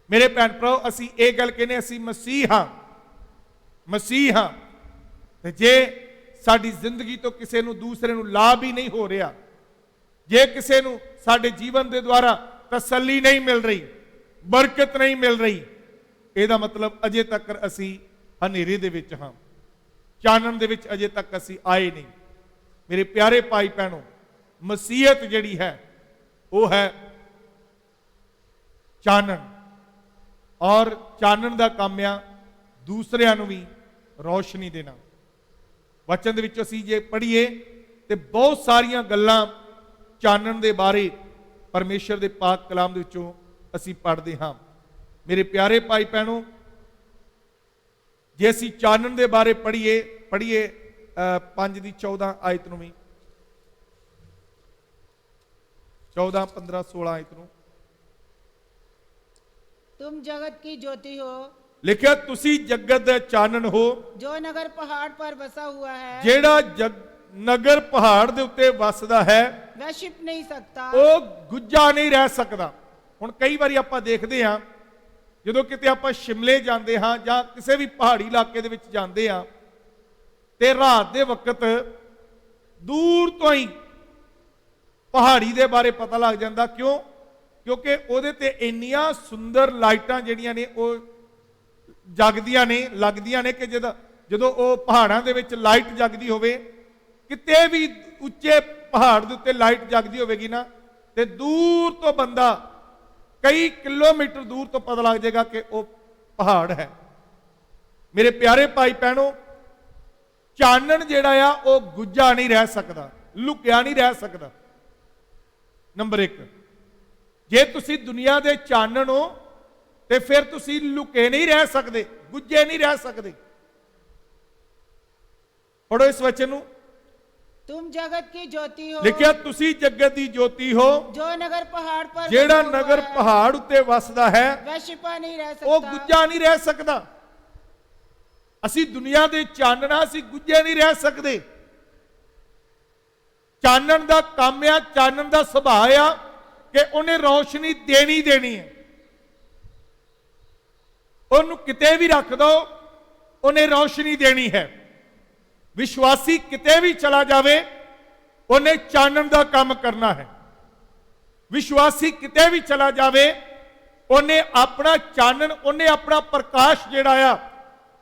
ਮੇਰੇ ਭੈਣ ਭਰਾਓ ਅਸੀਂ ਇਹ ਗੱਲ ਕਹਿੰਦੇ ਅਸੀਂ ਮਸੀਹ ਹਾਂ, ਮਸੀਹ ਹਾਂ, ਤੇ ਜੇ ਸਾਡੀ ਜ਼ਿੰਦਗੀ ਤੋਂ ਕਿਸੇ ਨੂੰ ਦੂਸਰੇ ਨੂੰ ਲਾਭ ਹੀ ਨਹੀਂ ਹੋ ਰਿਹਾ, ਜੇ ਕਿਸੇ ਨੂੰ ਸਾਡੇ ਜੀਵਨ ਦੇ ਦੁਆਰਾ ਤਸੱਲੀ ਨਹੀਂ ਮਿਲ ਰਹੀ, ਬਰਕਤ ਨਹੀਂ ਮਿਲ ਰਹੀ, ਇਹਦਾ ਮਤਲਬ ਅਜੇ ਤੱਕ ਅਸੀਂ ਹਨੇਰੇ ਦੇ ਵਿੱਚ ਹਾਂ, ਚਾਨਣ ਦੇ ਵਿੱਚ ਅਜੇ ਤੱਕ ਅਸੀਂ ਆਏ ਨਹੀਂ। ਮੇਰੇ ਪਿਆਰੇ ਭਾਈ ਭੈਣੋ, ਮਸੀਹਤ ਜਿਹੜੀ ਹੈ ਉਹ ਹੈ ਚਾਨਣ, ਔਰ ਚਾਨਣ ਦਾ ਕੰਮ ਆ ਦੂਸਰਿਆਂ ਨੂੰ ਵੀ ਰੌਸ਼ਨੀ ਦੇਣਾ। ਵਚਨ ਦੇ ਵਿੱਚ ਅਸੀਂ ਜੇ ਪੜ੍ਹੀਏ ਤੇ ਬਹੁਤ ਸਾਰੀਆਂ ਗੱਲਾਂ ਚਾਨਣ ਦੇ ਬਾਰੇ ਪਰਮੇਸ਼ਰ ਦੇ ਪਾਕ ਕਲਾਮ ਦੇ ਵਿੱਚੋਂ ਅਸੀਂ ਪੜ੍ਹਦੇ ਹਾਂ। ਮੇਰੇ ਪਿਆਰੇ ਭਾਈ ਭੈਣੋ, ਜੇ ਅਸੀਂ ਚਾਨਣ ਦੇ ਬਾਰੇ ਪੜ੍ਹੀਏ 5:14 ਆਇਤ ਨੂੰ ਵੀ 14, 15, 16 ਆਇਤ ਨੂੰ तुम जगत की ज्योति हो, ਲਿਖਿਆ ਤੁਸੀਂ ਜਗਤ ਦੇ ਚਾਨਣ ਹੋ। जो नगर पहाड़ पर बसा हुआ है ਜਿਹੜਾ ਨਗਰ ਪਹਾੜ ਦੇ ਉੱਤੇ ਵੱਸਦਾ ਹੈ वह छिप नहीं सकता। ਉਹ ਗੁੱਜਾ ਨਹੀਂ ਰਹਿ ਸਕਦਾ। ਹੁਣ ਕਈ ਵਾਰੀ ਆਪਾਂ ਦੇਖਦੇ ਹਾਂ ਜਦੋਂ ਕਿਤੇ ਆਪਾਂ ਸ਼ਿਮਲੇ ਜਾਂਦੇ ਹਾਂ ਜਾਂ ਕਿਸੇ ਵੀ ਪਹਾੜੀ ਇਲਾਕੇ ਦੇ ਵਿੱਚ ਜਾਂਦੇ ਹਾਂ ਤੇ ਰਾਤ ਦੇ ਵਕਤ ਦੂਰ ਤੋਂ ਹੀ ਪਹਾੜੀ ਦੇ ਬਾਰੇ ਪਤਾ ਲੱਗ ਜਾਂਦਾ। ਕਿਉਂ? ਕਿਉਂਕਿ ਉਹਦੇ ਤੇ ਇੰਨੀਆਂ ਸੁੰਦਰ ਲਾਈਟਾਂ ਜਿਹੜੀਆਂ ਨੇ ਉਹ ਜਗਦੀਆਂ ਨੇ, ਲੱਗਦੀਆਂ ਨੇ ਕਿ ਜਦੋਂ ਉਹ ਪਹਾੜਾਂ ਦੇ ਵਿੱਚ ਲਾਈਟ ਜਗਦੀ ਹੋਵੇ, ਕਿਤੇ ਵੀ ਉੱਚੇ ਪਹਾੜ ਦੇ ਉੱਤੇ ਲਾਈਟ ਜਗਦੀ ਹੋਵੇਗੀ ਨਾ, ਤੇ ਦੂਰ ਤੋਂ ਬੰਦਾ ਕਈ ਕਿਲੋਮੀਟਰ ਦੂਰ ਤੋਂ ਪਤਾ ਲੱਗ ਜਾਏਗਾ ਕਿ ਉਹ ਪਹਾੜ ਹੈ। ਮੇਰੇ ਪਿਆਰੇ ਭਾਈ ਭੈਣੋ, ਚਾਨਣ ਜਿਹੜਾ ਆ ਉਹ ਗੁੱਜਾ ਨਹੀਂ ਰਹਿ ਸਕਦਾ, ਲੁਕਿਆ ਨਹੀਂ ਰਹਿ ਸਕਦਾ। ਨੰਬਰ 1, ਜੇ ਤੁਸੀਂ ਦੁਨੀਆ ਦੇ ਚਾਨਣ ਹੋ ਤੇ ਫਿਰ ਤੁਸੀਂ ਲੁਕੇ ਨਹੀਂ ਰਹਿ ਸਕਦੇ, ਗੁੱਜੇ ਨਹੀਂ ਰਹਿ ਸਕਦੇ। ਪੜੋ ਇਸ ਵਚਨ ਨੂੰ। तुम जगत की ज्योति हो, ਲਿਖਿਆ ਤੁਸੀਂ ਜਗਤ ਦੀ ਜੋਤੀ ਹੋ। जो नगर पहाड़ पर ਜਿਹੜਾ बसा हुआ ਨਗਰ है, ਪਹਾੜ ਉੱਤੇ ਵੱਸਦਾ ਹੈ वह छिपा नहीं रह ਉਹ सकता। ਗੁੱਜਾ ਨਹੀਂ ਰਹਿ ਸਕਦਾ। ਅਸੀਂ ਦੁਨੀਆ ਦੇ ਚਾਨਣਾ, ਅਸੀਂ ਗੁੱਜੇ ਨਹੀਂ ਰਹਿ ਸਕਦੇ। ਚਾਨਣ ਦਾ ਕੰਮ ਆ, ਚਾਨਣ ਦਾ ਸੁਭਾਅ ਆ ਕਿ ਉਹਨੇ ਰੌਸ਼ਨੀ ਦੇਣੀ ਦੇਣੀ ਹੈ। ਉਹਨੂੰ ਕਿਤੇ ਵੀ ਰੱਖ ਦੋ, ਉਹਨੇ ਰੌਸ਼ਨੀ ਦੇਣੀ ਹੈ। ਵਿਸ਼ਵਾਸੀ ਕਿਤੇ ਵੀ ਚਲਾ ਜਾਵੇ, ਉਹਨੇ ਚਾਨਣ ਦਾ ਕੰਮ ਕਰਨਾ ਹੈ। ਵਿਸ਼ਵਾਸੀ ਕਿਤੇ ਵੀ ਚਲਾ ਜਾਵੇ, ਉਹਨੇ ਆਪਣਾ ਚਾਨਣ, ਉਹਨੇ ਆਪਣਾ ਪ੍ਰਕਾਸ਼ ਜਿਹੜਾ ਆ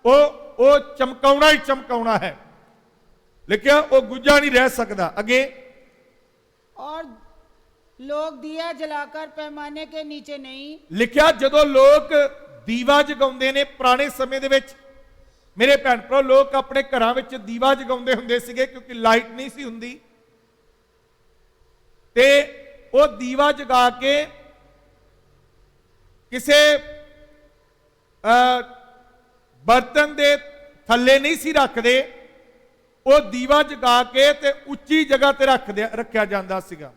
ਉਹ ਚਮਕਾਉਣਾ ਹੀ ਚਮਕਾਉਣਾ ਹੈ। ਲਿਖਿਆ ਉਹ ਗੁੱਜਾ ਨਹੀਂ ਰਹਿ ਸਕਦਾ। ਅੱਗੇ और लोग दिया जलाकर पैमाने के नीचे नहीं। ਲਿਖਿਆ ਜਦੋਂ ਲੋਕ ਦੀਵਾ ਜਗਾਉਂਦੇ ਨੇ, ਪੁਰਾਣੇ ਸਮੇਂ ਦੇ ਵਿੱਚ ਮੇਰੇ ਭੈਣ ਭਰਾ, ਲੋਕ ਆਪਣੇ ਘਰਾਂ ਵਿੱਚ ਦੀਵਾ ਜਗਾਉਂਦੇ ਹੁੰਦੇ ਸੀਗੇ ਕਿਉਂਕਿ ਲਾਈਟ ਨਹੀਂ ਸੀ ਹੁੰਦੀ, ਤੇ ਉਹ ਦੀਵਾ ਜਗਾ ਕੇ ਕਿਸੇ ਬਰਤਨ ਦੇ ਥੱਲੇ ਨਹੀਂ ਸੀ ਰੱਖਦੇ, ਉਹ ਦੀਵਾ ਜਗਾ ਕੇ ਤੇ ਉੱਚੀ ਜਗ੍ਹਾ ਤੇ ਰੱਖਿਆ ਜਾਂਦਾ ਸੀਗਾ।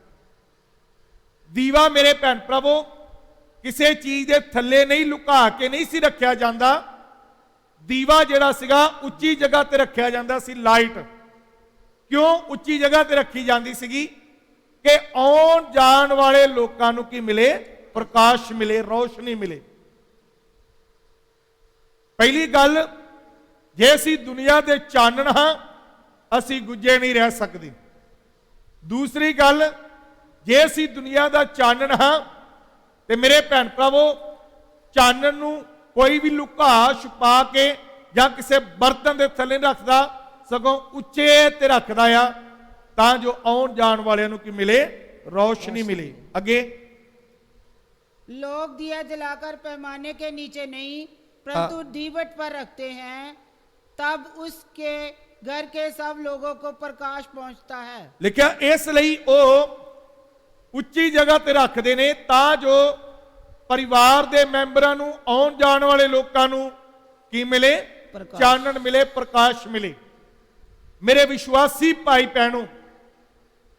ਦੀਵਾ ਮੇਰੇ ਭੈਣ ਭਰਾਵੋ ਕਿਸੇ ਚੀਜ਼ ਦੇ ਥੱਲੇ ਨਹੀਂ, ਲੁਕਾ ਕੇ ਨਹੀਂ ਸੀ ਰੱਖਿਆ ਜਾਂਦਾ। ਦੀਵਾ ਜਿਹੜਾ ਸੀਗਾ ਉੱਚੀ ਜਗ੍ਹਾ ਤੇ ਰੱਖਿਆ ਜਾਂਦਾ ਸੀ। ਲਾਈਟ ਕਿਉਂ ਉੱਚੀ ਜਗ੍ਹਾ ਤੇ ਰੱਖੀ ਜਾਂਦੀ ਸੀਗੀ? ਕਿ ਆਉਣ ਜਾਣ ਵਾਲੇ ਲੋਕਾਂ ਨੂੰ ਕੀ ਮਿਲੇ? ਪ੍ਰਕਾਸ਼ ਮਿਲੇ, ਰੌਸ਼ਨੀ ਮਿਲੇ। ਪਹਿਲੀ ਗੱਲ, ਜੇ ਅਸੀਂ ਦੁਨੀਆ ਦੇ ਚਾਨਣ ਹਾਂ, ਅਸੀਂ ਗੁੱਜੇ ਨਹੀਂ ਰਹਿ ਸਕਦੇ। ਦੂਸਰੀ ਗੱਲ, ਜੇ ਅਸੀਂ ਦੁਨੀਆ ਦਾ ਚਾਨਣ ਹਾਂ ਤੇ ਮੇਰੇ ਭੈਣ ਭਰਾਵੋ, ਚਾਨਣ ਨੂੰ ਕੋਈ ਵੀ ਲੁਕਾ ਛੁਪਾ ਕੇ ਜਾਂ ਕਿਸੇ ਬਰਤਨ ਦੇ ਥੱਲੇ ਰੱਖਦਾ, ਸਗੋਂ ਉੱਚੇ ਤੇ ਰੱਖਦਾ ਆ ਤਾਂ ਜੋ ਆਉਣ ਜਾਣ ਵਾਲਿਆਂ ਨੂੰ ਕੀ ਮਿਲੇ? ਰੌਸ਼ਨੀ ਮਿਲੇ। ਅੱਗੇ लोग दिया जलाकर पैमाने के नीचे नहीं, परंतु दीवट पर रखते हैं, तब उसके घर के सब लोगों को प्रकाश पहुंचता है। ਲਿਖਿਆ ਇਸ ਲਈ ਉਹ ਉੱਚੀ ਜਗ੍ਹਾ ਤੇ ਰੱਖਦੇ ਨੇ ਤਾਂ ਜੋ ਪਰਿਵਾਰ ਦੇ ਮੈਂਬਰਾਂ ਨੂੰ, ਆਉਣ ਜਾਣ ਵਾਲੇ ਲੋਕਾਂ ਨੂੰ ਕੀ ਮਿਲੇ? ਪ੍ਰਕਾਸ਼। ਚਾਨਣ ਮਿਲੇ, ਪ੍ਰਕਾਸ਼ ਮਿਲੇ। ਮੇਰੇ ਵਿਸ਼ਵਾਸੀ ਭਾਈ ਭੈਣੋ,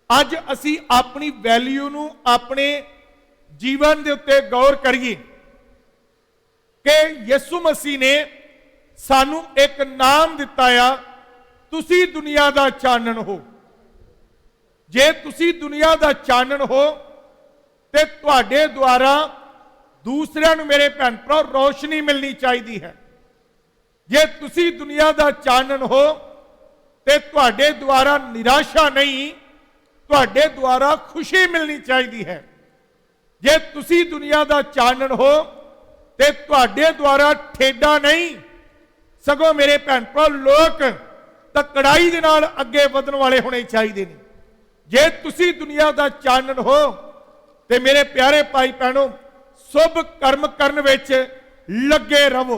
ਅੱਜ ਅਸੀਂ ਆਪਣੀ ਵੈਲਿਊ ਨੂੰ ਆਪਣੇ ਜੀਵਨ ਦੇ ਉੱਤੇ ਗੌਰ ਕਰੀਏ ਕਿ ਯਿਸੂ ਮਸੀਹ ਨੇ ਸਾਨੂੰ ਇੱਕ ਨਾਮ ਦਿੱਤਾ ਆ, ਤੁਸੀਂ ਦੁਨੀਆ ਦਾ ਚਾਨਣ ਹੋ। ਜੇ ਤੁਸੀਂ ਦੁਨੀਆ ਦਾ ਚਾਨਣ ਹੋ ਤੇ ਤੁਹਾਡੇ ਦੁਆਰਾ ਦੂਸਰਿਆਂ ਨੂੰ, ਮੇਰੇ ਭੈਣ ਭਰਾ, ਰੋਸ਼ਨੀ ਮਿਲਣੀ ਚਾਹੀਦੀ ਹੈ। ਜੇ ਤੁਸੀਂ ਦੁਨੀਆ ਦਾ ਚਾਨਣ ਹੋ ਤੇ ਤੁਹਾਡੇ ਦੁਆਰਾ ਨਿਰਾਸ਼ਾ ਨਹੀਂ, ਤੁਹਾਡੇ ਦੁਆਰਾ ਖੁਸ਼ੀ ਮਿਲਣੀ ਚਾਹੀਦੀ ਹੈ। ਜੇ ਤੁਸੀਂ ਦੁਨੀਆ ਦਾ ਚਾਨਣ ਹੋ ਤੇ ਤੁਹਾਡੇ ਦੁਆਰਾ ਠੇਡਾ ਨਹੀਂ, ਸਗੋਂ ਮੇਰੇ ਭੈਣ ਭਰਾ, ਲੋਕ ਤਕੜਾਈ ਦੇ ਨਾਲ ਅੱਗੇ ਵਧਣ ਵਾਲੇ ਹੋਣੇ ਚਾਹੀਦੇ ਨੇ। ਜੇ ਤੁਸੀਂ ਦੁਨੀਆ ਦਾ ਚਾਨਣ ਹੋ ਤੇ ਮੇਰੇ ਪਿਆਰੇ ਭਾਈ ਭੈਣੋ, ਸ਼ੁਭ ਕਰਮ ਕਰਨ ਵਿੱਚ ਲੱਗੇ ਰਹੋ,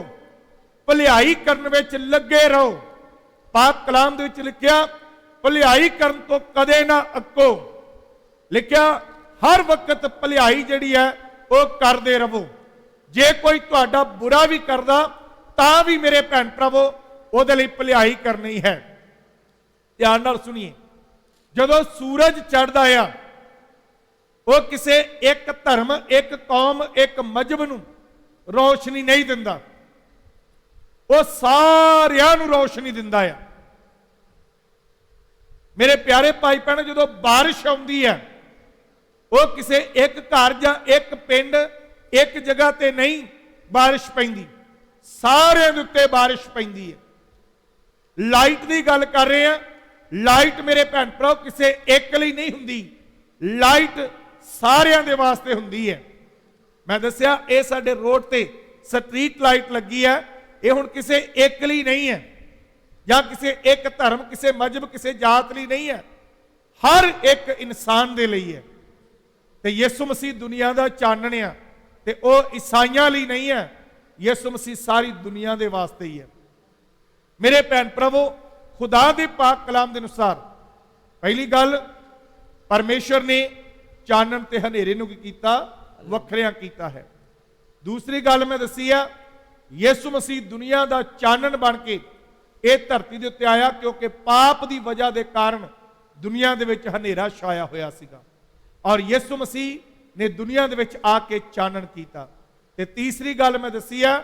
ਭਲਾਈ ਕਰਨ ਵਿੱਚ ਲੱਗੇ ਰਹੋ। ਪਾਕ ਕਲਾਮ ਦੇ ਵਿੱਚ ਲਿਖਿਆ, ਭਲਾਈ ਕਰਨ ਤੋਂ ਕਦੇ ਨਾ ਅੱਕੋ। ਲਿਖਿਆ ਹਰ ਵਕਤ ਭਲਾਈ ਜਿਹੜੀ ਹੈ ਉਹ ਕਰਦੇ ਰਹੋ। ਜੇ ਕੋਈ ਤੁਹਾਡਾ ਬੁਰਾ ਵੀ ਕਰਦਾ ਤਾਂ ਵੀ ਮੇਰੇ ਭੈਣ ਭਰਾਵੋ ਉਹਦੇ ਲਈ ਭਲਾਈ ਕਰਨੀ ਹੈ। ਧਿਆਨ ਨਾਲ ਸੁਣੀਏ, ਜਦੋਂ ਸੂਰਜ ਚੜ੍ਹਦਾ ਆ ਉਹ ਕਿਸੇ ਇੱਕ ਧਰਮ, ਇੱਕ ਕੌਮ, ਇੱਕ ਮਜ਼ਹਬ ਨੂੰ ਰੋਸ਼ਨੀ ਨਹੀਂ ਦਿੰਦਾ, ਉਹ ਸਾਰਿਆਂ ਨੂੰ ਰੋਸ਼ਨੀ ਦਿੰਦਾ ਆ। ਮੇਰੇ ਪਿਆਰੇ ਭਾਈ ਭੈਣੋ, ਜਦੋਂ ਬਾਰਿਸ਼ ਆਉਂਦੀ ਹੈ ਉਹ ਕਿਸੇ ਇੱਕ ਘਰ ਜਾਂ ਇੱਕ ਪਿੰਡ, ਇੱਕ ਜਗ੍ਹਾ ਤੇ ਨਹੀਂ ਬਾਰਿਸ਼ ਪੈਂਦੀ, ਸਾਰਿਆਂ ਦੇ ਉੱਤੇ ਬਾਰਿਸ਼ ਪੈਂਦੀ ਹੈ। ਲਾਈਟ ਦੀ ਗੱਲ ਕਰ ਰਹੇ ਹਾਂ, ਲਾਈਟ ਮੇਰੇ ਭੈਣ ਭਰਾ ਕਿਸੇ ਇੱਕ ਲਈ ਨਹੀਂ ਹੁੰਦੀ, ਲਾਈਟ ਸਾਰਿਆਂ ਦੇ ਵਾਸਤੇ ਹੁੰਦੀ ਹੈ। ਮੈਂ ਦੱਸਿਆ ਇਹ ਸਾਡੇ ਰੋਡ ਤੇ ਸਟਰੀਟ ਲਾਈਟ ਲੱਗੀ ਹੈ, ਇਹ ਹੁਣ ਕਿਸੇ ਇੱਕ ਲਈ ਨਹੀਂ ਹੈ ਜਾਂ ਕਿਸੇ ਇੱਕ ਧਰਮ, ਕਿਸੇ ਮਜ਼ਹਬ, ਕਿਸੇ ਜਾਤ ਲਈ ਨਹੀਂ ਹੈ, ਹਰ ਇੱਕ ਇਨਸਾਨ ਦੇ ਲਈ ਹੈ। ਤੇ ਯਿਸੂ ਮਸੀਹ ਦੁਨੀਆ ਦਾ ਚਾਨਣ ਆ, ਤੇ ਉਹ ਈਸਾਈਆਂ ਲਈ ਨਹੀਂ ਹੈ, ਯਿਸੂ ਮਸੀਹ ਸਾਰੀ ਦੁਨੀਆ ਦੇ ਵਾਸਤੇ ਹੀ ਹੈ। ਮੇਰੇ ਭੈਣ ਭਰਾਵੋ, ਖੁਦਾ ਦੇ ਪਾਕ ਕਲਾਮ ਦੇ ਅਨੁਸਾਰ ਪਹਿਲੀ ਗੱਲ, ਪਰਮੇਸ਼ਰ ਨੇ ਚਾਨਣ ਤੇ ਹਨੇਰੇ ਨੂੰ ਕੀ ਕੀਤਾ? ਵੱਖਰਿਆਂ ਕੀਤਾ ਹੈ। ਦੂਸਰੀ ਗੱਲ ਮੈਂ ਦੱਸੀ ਆ, ਯਿਸੂ ਮਸੀਹ ਦੁਨੀਆ ਦਾ ਚਾਨਣ ਬਣ ਕੇ ਇਹ ਧਰਤੀ ਦੇ ਉੱਤੇ ਆਇਆ ਕਿਉਂਕਿ ਪਾਪ ਦੀ ਵਜ੍ਹਾ ਦੇ ਕਾਰਨ ਦੁਨੀਆ ਦੇ ਵਿੱਚ ਹਨੇਰਾ ਛਾਇਆ ਹੋਇਆ ਸੀਗਾ, ਔਰ ਯਿਸੂ ਮਸੀਹ ਨੇ ਦੁਨੀਆ ਦੇ ਵਿੱਚ ਆ ਕੇ ਚਾਨਣ ਕੀਤਾ। ਤੇ ਤੀਸਰੀ ਗੱਲ ਮੈਂ ਦੱਸੀ ਆ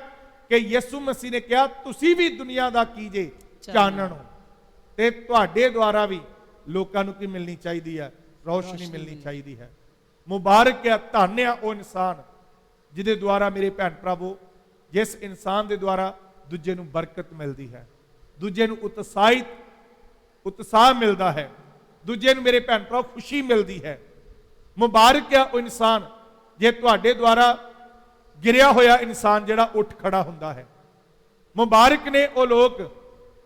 ਕਿ ਯਿਸੂ ਮਸੀਹ ਨੇ ਕਿਹਾ ਤੁਸੀਂ ਵੀ ਦੁਨੀਆ ਦਾ ਕੀ ਜੇ? ਚਾਨਣ ਹੋ। ਤੇ ਤੁਹਾਡੇ ਦੁਆਰਾ ਵੀ ਲੋਕਾਂ ਨੂੰ ਕੀ ਮਿਲਣੀ ਚਾਹੀਦੀ ਹੈ? ਰੋਸ਼ਨੀ ਮਿਲਣੀ ਚਾਹੀਦੀ ਹੈ। ਮੁਬਾਰਕ ਹੈ, ਧੰਨ ਹੈ ਉਹ ਇਨਸਾਨ ਜਿਹਦੇ ਦੁਆਰਾ ਮੇਰੇ ਭੈਣ ਭਰਾਵੋ, ਜਿਸ ਇਨਸਾਨ ਦੇ ਦੁਆਰਾ ਦੂਜੇ ਨੂੰ ਬਰਕਤ ਮਿਲਦੀ ਹੈ, ਦੂਜੇ ਨੂੰ ਉਤਸ਼ਾਹ ਮਿਲਦਾ ਹੈ, ਦੂਜੇ ਨੂੰ ਮੇਰੇ ਭੈਣ ਭਰਾ ਖੁਸ਼ੀ ਮਿਲਦੀ ਹੈ। ਮੁਬਾਰਕ ਹੈ ਉਹ ਇਨਸਾਨ ਜੇ ਤੁਹਾਡੇ ਦੁਆਰਾ ਗਿਰਿਆ ਹੋਇਆ ਇਨਸਾਨ ਜਿਹੜਾ ਉੱਠ ਖੜਾ ਹੁੰਦਾ ਹੈ। ਮੁਬਾਰਕ ਨੇ ਉਹ ਲੋਕ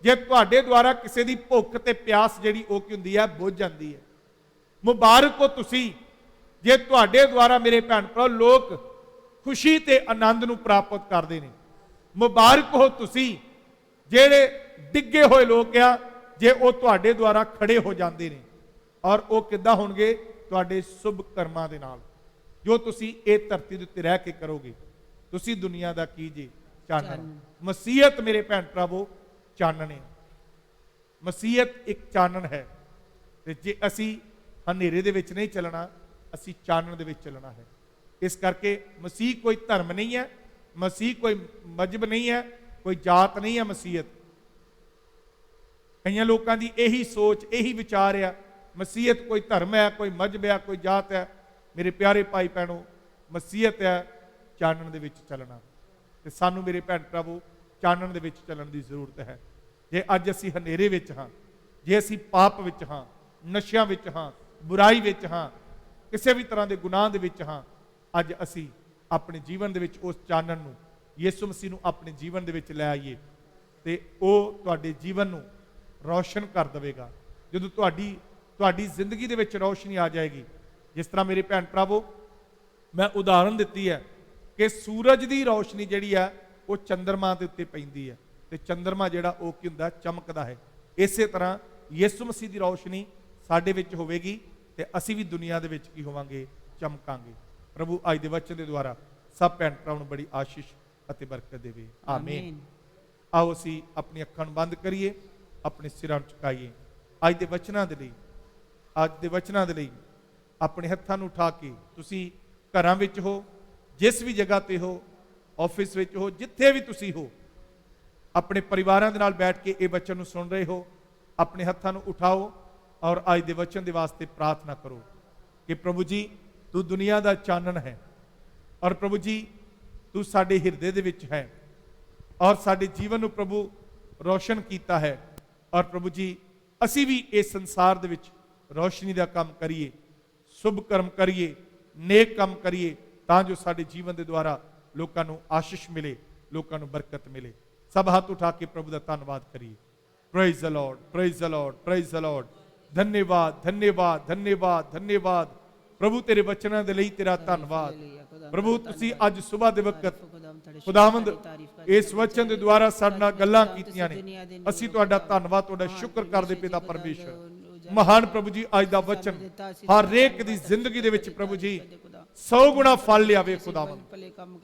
ਜੇ ਤੁਹਾਡੇ ਦੁਆਰਾ ਕਿਸੇ ਦੀ ਭੁੱਖ ਤੇ ਪਿਆਸ ਜਿਹੜੀ ਉਹ ਕੀ ਹੁੰਦੀ ਹੈ? ਬੁੱਝ ਜਾਂਦੀ ਹੈ। ਮੁਬਾਰਕ ਹੋ ਤੁਸੀਂ ਜੇ ਤੁਹਾਡੇ ਦੁਆਰਾ ਮੇਰੇ ਭੈਣ ਭਰਾ ਲੋਕ ਖੁਸ਼ੀ ਤੇ ਆਨੰਦ ਨੂੰ ਪ੍ਰਾਪਤ ਕਰਦੇ ਨੇ। ਮੁਬਾਰਕ ਹੋ ਤੁਸੀਂ ਜਿਹੜੇ ਡਿੱਗੇ ਹੋਏ ਲੋਕ ਆ, ਜੇ ਉਹ ਤੁਹਾਡੇ ਦੁਆਰਾ ਖੜੇ ਹੋ ਜਾਂਦੇ ਨੇ, ਔਰ ਉਹ ਕਿੱਦਾਂ ਹੋਣਗੇ? ਤੁਹਾਡੇ ਸ਼ੁਭ ਕਰਮਾਂ ਦੇ ਨਾਲ ਜੋ ਤੁਸੀਂ ਇਹ ਧਰਤੀ ਦੇ ਉੱਤੇ ਰਹਿ ਕੇ ਕਰੋਗੇ। ਤੁਸੀਂ ਦੁਨੀਆ ਦਾ ਕੀ ਜੇ? ਚਾਨਣ। ਮਸੀਹਤ ਮੇਰੇ ਭੈਣ ਭਰਾਵੋ ਚਾਨਣ ਹੈ। ਮਸੀਹਤ ਇੱਕ ਚਾਨਣ ਹੈ, ਤੇ ਜੇ ਅਸੀਂ ਹਨੇਰੇ ਦੇ ਵਿੱਚ ਨਹੀਂ ਚੱਲਣਾ, ਅਸੀਂ ਚਾਨਣ ਦੇ ਵਿੱਚ ਚੱਲਣਾ ਹੈ। ਇਸ ਕਰਕੇ ਮਸੀਹ ਕੋਈ ਧਰਮ ਨਹੀਂ ਹੈ, ਮਸੀਹ ਕੋਈ ਮਜ਼ਹਬ ਨਹੀਂ ਹੈ, ਕੋਈ ਜਾਤ ਨਹੀਂ ਹੈ। ਮਸੀਹਤ ਕਈਆਂ ਲੋਕਾਂ ਦੀ ਇਹੀ ਸੋਚ, ਇਹੀ ਵਿਚਾਰ ਆ, ਮਸੀਹਤ ਕੋਈ ਧਰਮ ਹੈ, ਕੋਈ ਮਜ਼ਹਬ ਹੈ, ਕੋਈ ਜਾਤ ਹੈ। ਮੇਰੇ ਪਿਆਰੇ ਭਾਈ ਭੈਣੋ, ਮਸੀਹਤ ਹੈ ਚਾਨਣ ਦੇ ਵਿੱਚ ਚੱਲਣਾ, ਤੇ ਸਾਨੂੰ ਮੇਰੇ ਭੈਣ ਭਰਾਵੋ ਚਾਨਣ ਦੇ ਵਿੱਚ ਚੱਲਣ ਦੀ ਜ਼ਰੂਰਤ ਹੈ। ਜੇ ਅੱਜ ਅਸੀਂ ਹਨੇਰੇ ਵਿੱਚ ਹਾਂ, ਜੇ ਅਸੀਂ ਪਾਪ ਵਿੱਚ ਹਾਂ, ਨਸ਼ਿਆਂ ਵਿੱਚ ਹਾਂ, ਬੁਰਾਈ ਵਿੱਚ ਹਾਂ, ਕਿਸੇ ਵੀ ਤਰ੍ਹਾਂ ਦੇ ਗੁਨਾਹ ਦੇ ਵਿੱਚ ਹਾਂ, ਅੱਜ ਅਸੀਂ ਆਪਣੇ ਜੀਵਨ ਦੇ ਵਿੱਚ ਉਸ ਚਾਨਣ ਨੂੰ, ਯਿਸੂ ਮਸੀਹ ਨੂੰ ਆਪਣੇ ਜੀਵਨ ਦੇ ਵਿੱਚ ਲੈ ਆਈਏ, ਤੇ ਉਹ ਤੁਹਾਡੇ ਜੀਵਨ ਨੂੰ ਰੌਸ਼ਨ ਕਰ ਦੇਵੇਗਾ। ਜਦੋਂ ਤੁਹਾਡੀ ਜ਼ਿੰਦਗੀ ਦੇ ਵਿੱਚ ਰੌਸ਼ਨੀ ਆ ਜਾਏਗੀ, ਜਿਸ ਤਰ੍ਹਾਂ ਮੇਰੇ ਭੈਣ ਭਰਾਵੋ ਮੈਂ ਉਦਾਹਰਨ ਦਿੱਤੀ ਹੈ ਕਿ ਸੂਰਜ ਦੀ ਰੌਸ਼ਨੀ ਜਿਹੜੀ ਹੈ ਉਹ ਚੰਦਰਮਾ ਦੇ ਉੱਤੇ ਪੈਂਦੀ ਹੈ, ਤੇ ਚੰਦਰਮਾ ਜਿਹੜਾ ਉਹ ਕੀ ਹੁੰਦਾ? ਚਮਕਦਾ ਹੈ। ਇਸੇ ਤਰ੍ਹਾਂ ਯਿਸੂ ਮਸੀਹ ਦੀ ਰੌਸ਼ਨੀ ਸਾਡੇ ਵਿੱਚ ਹੋਵੇਗੀ ਤੇ ਅਸੀਂ ਵੀ ਦੁਨੀਆ ਦੇ ਵਿੱਚ ਕੀ ਹੋਵਾਂਗੇ, ਚਮਕਾਂਗੇ। ਪ੍ਰਭੂ ਅੱਜ ਦੇ ਵਚਨ ਦੇ ਦੁਆਰਾ ਸਭ ਭੈਣ ਭਰਾਵਾਂ ਨੂੰ ਬੜੀ ਆਸ਼ੀਸ਼ ਅਤੇ ਬਰਕਤ ਦੇਵੇ। ਆਮੀਨ। ਆਓ ਅਸੀਂ ਆਪਣੀ ਅੱਖਾਂ ਨੂੰ ਬੰਦ ਕਰੀਏ, ਆਪਣੇ ਸਿਰਾਂ ਨੂੰ ਝੁਕਾਈਏ। ਅੱਜ ਦੇ ਵਚਨਾਂ ਦੇ ਲਈ ਆਪਣੇ ਹੱਥਾਂ ਨੂੰ ਉਠਾ ਕੇ, ਤੁਸੀਂ ਘਰਾਂ ਵਿੱਚ ਹੋ, ਜਿਸ ਵੀ ਜਗ੍ਹਾ ਤੇ ਹੋ, ਆਫਿਸ ਵਿੱਚ ਹੋ, ਜਿੱਥੇ ਵੀ ਤੁਸੀਂ ਹੋ, ਆਪਣੇ ਪਰਿਵਾਰਾਂ ਦੇ ਨਾਲ ਬੈਠ ਕੇ ਇਹ ਵਚਨ ਨੂੰ ਸੁਣ ਰਹੇ ਹੋ, ਆਪਣੇ ਹੱਥਾਂ ਨੂੰ ਉਠਾਓ ਔਰ ਅੱਜ ਦੇ ਵਚਨ ਦੇ ਵਾਸਤੇ ਪ੍ਰਾਰਥਨਾ ਕਰੋ ਕਿ ਪ੍ਰਭੂ ਜੀ ਤੂੰ ਦੁਨੀਆ ਦਾ ਚਾਨਣ ਹੈ ਔਰ ਪ੍ਰਭੂ ਜੀ ਤੂੰ ਸਾਡੇ ਹਿਰਦੇ ਦੇ ਵਿੱਚ ਹੈ ਔਰ ਸਾਡੇ ਜੀਵਨ ਨੂੰ ਪ੍ਰਭੂ ਰੋਸ਼ਨ ਕੀਤਾ ਹੈ। ਔਰ ਪ੍ਰਭੂ ਜੀ ਅਸੀਂ ਵੀ ਇਸ ਸੰਸਾਰ ਦੇ ਵਿੱਚ ਰੋਸ਼ਨੀ ਦਾ ਕੰਮ ਕਰੀਏ, ਸ਼ੁਭ ਕਰਮ ਕਰੀਏ, ਨੇਕ ਕੰਮ ਕਰੀਏ, ਤਾਂ ਜੋ ਸਾਡੇ ਜੀਵਨ ਦੇ ਦੁਆਰਾ ਲੋਕਾਂ ਨੂੰ ਆਸ਼ੀਸ਼ ਮਿਲੇ, ਲੋਕਾਂ ਨੂੰ ਬਰਕਤ ਮਿਲੇ। ਸਭ ਹੱਥ ਉਠਾ ਕੇ ਪ੍ਰਭੂ ਦਾ ਧੰਨਵਾਦ ਕਰੀਏ। Praise the Lord, praise the Lord, praise the Lord. ਧੰਨਵਾਦ, ਧੰਨਵਾਦ, ਧੰਨਵਾਦ, ਧੰਨਵਾਦ ਪ੍ਰਭੂ ਤੇਰੇ ਵਚਨਾਂ ਦੇ ਲਈ ਤੇਰਾ ਧੰਨਵਾਦ। ਪ੍ਰਭੂ ਤੁਸੀਂ ਅੱਜ ਸਵੇਰ ਦੇ ਵਕਤ ਖੁਦਾਵੰਦ ਇਸ ਵਚਨ ਦੇ ਦੁਆਰਾ ਸਾਡੇ ਨਾਲ ਗੱਲਾਂ ਕੀਤੀਆਂ ਨੇ, ਅਸੀਂ ਤੁਹਾਡਾ ਧੰਨਵਾਦ, ਤੁਹਾਡਾ ਸ਼ੁਕਰ ਕਰਦੇ ਪਿਤਾ ਪਰਮੇਸ਼ਰ। ਮਹਾਨ ਪ੍ਰਭੂ ਜੀ ਅੱਜ ਦਾ ਵਚਨ ਹਰ ਇੱਕ ਦੀ ਜ਼ਿੰਦਗੀ ਦੇ ਵਿੱਚ ਪ੍ਰਭੂ ਜੀ 100 ਗੁਣਾ ਫਲ ਲਿਆਵੇ ਖੁਦਾਵੰਦ।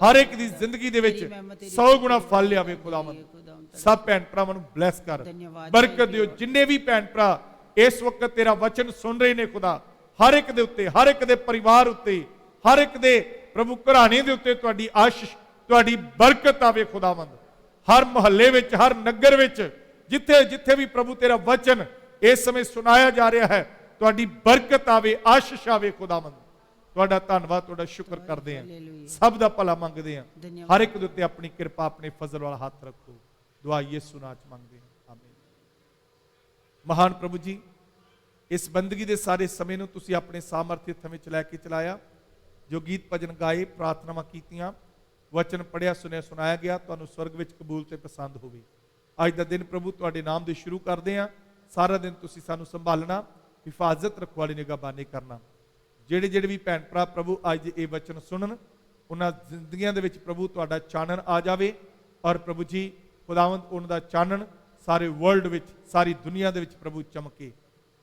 ਹਰ ਇੱਕ ਦੀ ਜ਼ਿੰਦਗੀ ਦੇ ਵਿੱਚ 100 ਗੁਣਾ ਫਲ ਲਿਆਵੇ ਖੁਦਾਵੰਦ। ਸਭ ਭੈਣ ਭਰਾਵਾਂ ਨੂੰ ਬਲੈਸ ਕਰ, ਬਰਕਤ ਦਿਓ। ਜਿੰਨੇ ਵੀ ਭੈਣ ਭਰਾ ਇਸ ਵਕਤ ਤੇਰਾ ਵਚਨ ਸੁਣ ਰਹੇ ਨੇ ਖੁਦਾ, ਹਰ ਇੱਕ ਦੇ ਉੱਤੇ, ਹਰ ਇੱਕ ਦੇ ਪਰਿਵਾਰ ਉੱਤੇ, ਹਰ ਇੱਕ ਦੇ ਪ੍ਰਭੂ ਘਰਾਣੇ ਦੇ ਉੱਤੇ ਤੁਹਾਡੀ ਆਸ਼ੀਸ਼, ਤੁਹਾਡੀ ਬਰਕਤ ਆਵੇ ਖੁਦਾਵੰਦ। ਹਰ ਮੁਹੱਲੇ ਵਿੱਚ, ਹਰ ਨਗਰ ਵਿੱਚ, ਜਿੱਥੇ ਜਿੱਥੇ ਵੀ ਪ੍ਰਭੂ ਤੇਰਾ ਵਚਨ ਇਸ ਸਮੇਂ ਸੁਣਾਇਆ ਜਾ ਰਿਹਾ ਹੈ, ਤੁਹਾਡੀ ਬਰਕਤ ਆਵੇ, ਆਸ਼ੀਸ਼ ਆਵੇ ਖੁਦਾਵੰਦ। ਤੁਹਾਡਾ ਧੰਨਵਾਦ, ਤੁਹਾਡਾ ਸ਼ੁਕਰ ਕਰਦੇ ਹਾਂ, ਸਭ ਦਾ ਭਲਾ ਮੰਗਦੇ ਹਾਂ। ਹਰ ਇੱਕ ਦੇ ਉੱਤੇ ਆਪਣੀ ਕਿਰਪਾ, ਆਪਣੇ ਫਜ਼ਲ ਵਾਲਾ ਹੱਥ ਰੱਖੋ। ਦੁਆ ਯਿਸੂ ਨਾਮ ਚ ਮੰਗਦੇ ਹਾਂ, ਆਮੀਨ। ਮਹਾਨ ਪ੍ਰਭੂ ਜੀ, ਇਸ ਬੰਦਗੀ ਦੇ ਸਾਰੇ ਸਮੇਂ ਨੂੰ ਤੁਸੀਂ ਆਪਣੇ ਸਾਮਰਥ ਹੱਥਾਂ ਵਿੱਚ ਲੈ ਕੇ ਚਲਾਇਆ। ਜੋ ਗੀਤ ਭਜਨ ਗਾਏ, ਪ੍ਰਾਰਥਨਾਵਾਂ ਕੀਤੀਆਂ, ਵਚਨ ਪੜਿਆ, ਸੁਣਿਆ, ਸੁਣਾਇਆ ਗਿਆ, ਤੁਹਾਨੂੰ ਸਵਰਗ ਵਿੱਚ ਕਬੂਲ ਤੇ ਪਸੰਦ ਹੋਵੇ। ਅੱਜ ਦਾ ਦਿਨ ਪ੍ਰਭੂ ਤੁਹਾਡੇ ਨਾਮ ਦੇ ਸ਼ੁਰੂ ਕਰਦੇ ਹਾਂ। ਸਾਰਾ ਦਿਨ ਤੁਸੀਂ ਸਾਨੂੰ ਸੰਭਾਲਣਾ, ਹਿਫਾਜ਼ਤ ਰਖਵਾਲੀ ਨਿਗਾਹਬਾਨੀ ਕਰਨਾ। ਜਿਹੜੇ ਜਿਹੜੇ ਵੀ ਭੈਣ ਭਰਾ ਪ੍ਰਭੂ ਅੱਜ ਇਹ ਵਚਨ ਸੁਣਨ, ਉਹਨਾਂ ਜ਼ਿੰਦਗੀਆਂ ਦੇ ਵਿੱਚ ਪ੍ਰਭੂ ਤੁਹਾਡਾ ਚਾਨਣ ਆ ਜਾਵੇ ਔਰ ਪ੍ਰਭੂ ਜੀ ਖੁਦਾਵੰਦ ਉਹਨਾਂ ਦਾ ਚਾਨਣ ਸਾਰੇ ਵਰਲਡ ਵਿੱਚ, ਸਾਰੀ ਦੁਨੀਆ ਦੇ ਵਿੱਚ ਪ੍ਰਭੂ ਚਮਕੇ।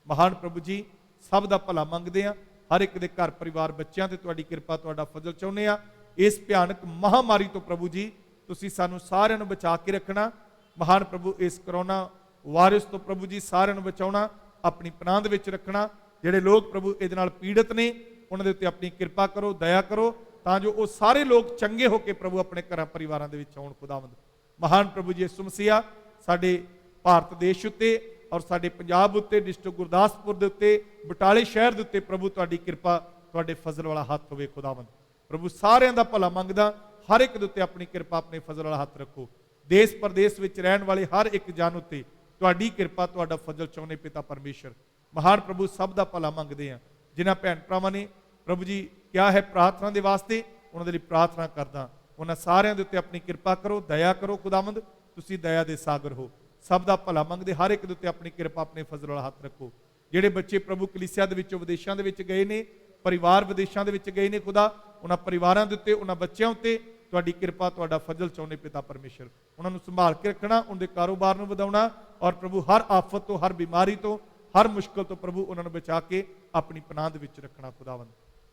ਮਹਾਨ ਪ੍ਰਭੂ ਜੀ, ਸਭ ਦਾ ਭਲਾ ਮੰਗਦੇ ਆ। ਹਰ ਇੱਕ ਦੇ ਘਰ ਪਰਿਵਾਰ, ਬੱਚਿਆਂ ਤੇ ਤੁਹਾਡੀ ਕਿਰਪਾ, ਤੁਹਾਡਾ ਫਜ਼ਲ ਚਾਹੁੰਦੇ ਆ। ਇਸ ਭਿਆਨਕ ਮਹਾਮਾਰੀ ਤੋਂ ਪ੍ਰਭੂ ਜੀ ਤੁਸੀਂ ਸਾਨੂੰ ਸਾਰਿਆਂ ਨੂੰ ਬਚਾ ਕੇ ਰੱਖਣਾ। ਮਹਾਨ ਪ੍ਰਭੂ, ਇਸ ਕਰੋਨਾ ਵਾਇਰਸ ਤੋਂ ਪ੍ਰਭੂ ਜੀ ਸਾਰਿਆਂ ਨੂੰ ਬਚਾਉਣਾ, ਆਪਣੀ ਪਨਾਹ ਦੇ ਵਿੱਚ ਰੱਖਣਾ। ਜਿਹੜੇ ਲੋਕ ਪ੍ਰਭੂ ਇਹਦੇ ਨਾਲ ਪੀੜਤ ਨੇ, ਉਹਨਾਂ ਦੇ ਉੱਤੇ ਆਪਣੀ ਕਿਰਪਾ ਕਰੋ, ਦਇਆ ਕਰੋ, ਤਾਂ ਜੋ ਉਹ ਸਾਰੇ ਲੋਕ ਚੰਗੇ ਹੋ ਕੇ ਪ੍ਰਭੂ ਆਪਣੇ ਘਰਾਂ ਪਰਿਵਾਰਾਂ ਦੇ ਵਿੱਚ ਆਉਣ ਖੁਦਾਵੰਦ। ਮਹਾਨ ਪ੍ਰਭੂ ਜੀ ਯਿਸੂ ਮਸੀਹ ਸਾਡੇ ਭਾਰਤ ਦੇਸ਼ ਉੱਤੇ ਔਰ ਸਾਡੇ ਪੰਜਾਬ ਉੱਤੇ, ਡਿਸਟ੍ਰਿਕਟ ਗੁਰਦਾਸਪੁਰ ਦੇ ਉੱਤੇ, ਬਟਾਲੇ ਸ਼ਹਿਰ ਦੇ ਉੱਤੇ ਪ੍ਰਭੂ ਤੁਹਾਡੀ ਕਿਰਪਾ, ਤੁਹਾਡੇ ਫਜ਼ਲ ਵਾਲਾ ਹੱਥ ਹੋਵੇ ਖੁਦਾਵੰਦ। ਪ੍ਰਭੂ ਸਾਰਿਆਂ ਦਾ ਭਲਾ ਮੰਗਦਾ, ਹਰ ਇੱਕ ਦੇ ਉੱਤੇ ਆਪਣੀ ਕਿਰਪਾ, ਆਪਣੇ ਫਜ਼ਲ ਵਾਲਾ ਹੱਥ ਰੱਖੋ। ਦੇਸ਼ ਪ੍ਰਦੇਸ਼ ਵਿੱਚ ਰਹਿਣ ਵਾਲੇ ਹਰ ਇੱਕ ਜਨ ਉੱਤੇ ਤੁਹਾਡੀ ਕਿਰਪਾ, ਤੁਹਾਡਾ ਫਜ਼ਲ ਚਾਹੁੰਦੇ ਪਿਤਾ ਪਰਮੇਸ਼ਰ। ਮਹਾਨ ਪ੍ਰਭੂ, ਸਭ ਦਾ ਭਲਾ ਮੰਗਦੇ ਆ। ਜਿਨ੍ਹਾਂ ਭੈਣ ਭਰਾਵਾਂ ਨੇ ਪ੍ਰਭੂ ਜੀ ਕਿਹਾ ਹੈ ਪ੍ਰਾਰਥਨਾ ਦੇ ਵਾਸਤੇ, ਉਹਨਾਂ ਦੇ ਲਈ ਪ੍ਰਾਰਥਨਾ ਕਰਦਾ। ਉਹਨਾਂ ਸਾਰਿਆਂ ਦੇ ਉੱਤੇ ਆਪਣੀ ਕਿਰਪਾ ਕਰੋ, ਦਇਆ ਕਰੋ ਖੁਦਾਵੰਦ। ਤੁਸੀਂ ਦਇਆ ਦੇ ਸਾਗਰ ਹੋ। ਸਭ ਦਾ ਭਲਾ ਮੰਗਦੇ, ਹਰ ਇੱਕ ਦੇ ਉੱਤੇ ਆਪਣੀ ਕਿਰਪਾ, ਆਪਣੇ ਫਜ਼ਲ ਵਾਲਾ ਹੱਥ ਰੱਖੋ। ਜਿਹੜੇ ਬੱਚੇ ਪ੍ਰਭੂ ਕਲੀਸਿਆ ਦੇ ਵਿੱਚੋਂ ਵਿਦੇਸ਼ਾਂ ਦੇ ਵਿੱਚ ਗਏ ਨੇ, ਪਰਿਵਾਰ ਵਿਦੇਸ਼ਾਂ ਦੇ ਵਿੱਚ ਗਏ ਨੇ ਖੁਦਾ, ਉਹਨਾਂ ਪਰਿਵਾਰਾਂ ਦੇ ਉੱਤੇ, ਉਹਨਾਂ ਬੱਚਿਆਂ ਉੱਤੇ ਤੁਹਾਡੀ ਕਿਰਪਾ, ਤੁਹਾਡਾ ਫਜ਼ਲ ਚਾਹੁੰਦੇ ਪਿਤਾ ਪਰਮੇਸ਼ਰ। ਉਹਨਾਂ ਨੂੰ ਸੰਭਾਲ ਕੇ ਰੱਖਣਾ, ਉਹਨਾਂ ਦੇ ਕਾਰੋਬਾਰ ਨੂੰ ਵਧਾਉਣਾ ਔਰ ਪ੍ਰਭੂ ਹਰ ਆਫਤ ਤੋਂ, ਹਰ ਬਿਮਾਰੀ ਤੋਂ, ਹਰ ਮੁਸ਼ਕਲ ਤੋਂ ਪ੍ਰਭੂ ਉਹਨਾਂ ਨੂੰ ਬਚਾ ਕੇ ਆਪਣੀ ਪਨਾਹ ਦੇ ਵਿੱਚ ਰੱਖਣਾ ਖੁਦਾਵੰਦ।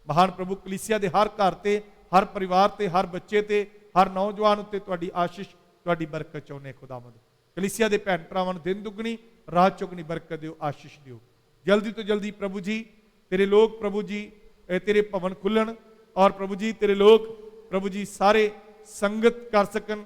ਮਹਾਨ ਪ੍ਰਭੂ, ਕਲੀਸਿਆ ਦੇ ਹਰ ਘਰ ਤੇ, ਹਰ ਪਰਿਵਾਰ ਤੇ, ਹਰ ਬੱਚੇ ਤੇ, ਹਰ ਨੌਜਵਾਨ ਉੱਤੇ ਤੁਹਾਡੀ ਆਸ਼ੀਸ਼, ਤੁਹਾਡੀ ਬਰਕਤ ਚਾਹੁੰਦੇ ਖੁਦਾਵੰਦ। ਕਲੀਸਿਆ ਦੇ ਭੈਣ ਭਰਾਵਾਂ ਨੂੰ ਦਿਨ ਦੁੱਗਣੀ ਰਾਤ ਚੌਗਣੀ ਬਰਕਤ ਦਿਓ, ਆਸ਼ੀਸ਼ ਦਿਓ। ਜਲਦੀ ਤੋਂ ਜਲਦੀ ਪ੍ਰਭੂ ਜੀ ਤੇਰੇ ਲੋਕ ਪ੍ਰਭੂ ਜੀ ਤੇਰੇ ਭਵਨ ਖੁੱਲਣ ਔਰ ਪ੍ਰਭੂ ਜੀ ਤੇਰੇ ਲੋਕ ਪ੍ਰਭੂ ਜੀ ਸਾਰੇ ਸੰਗਤ ਕਰ ਸਕਣ।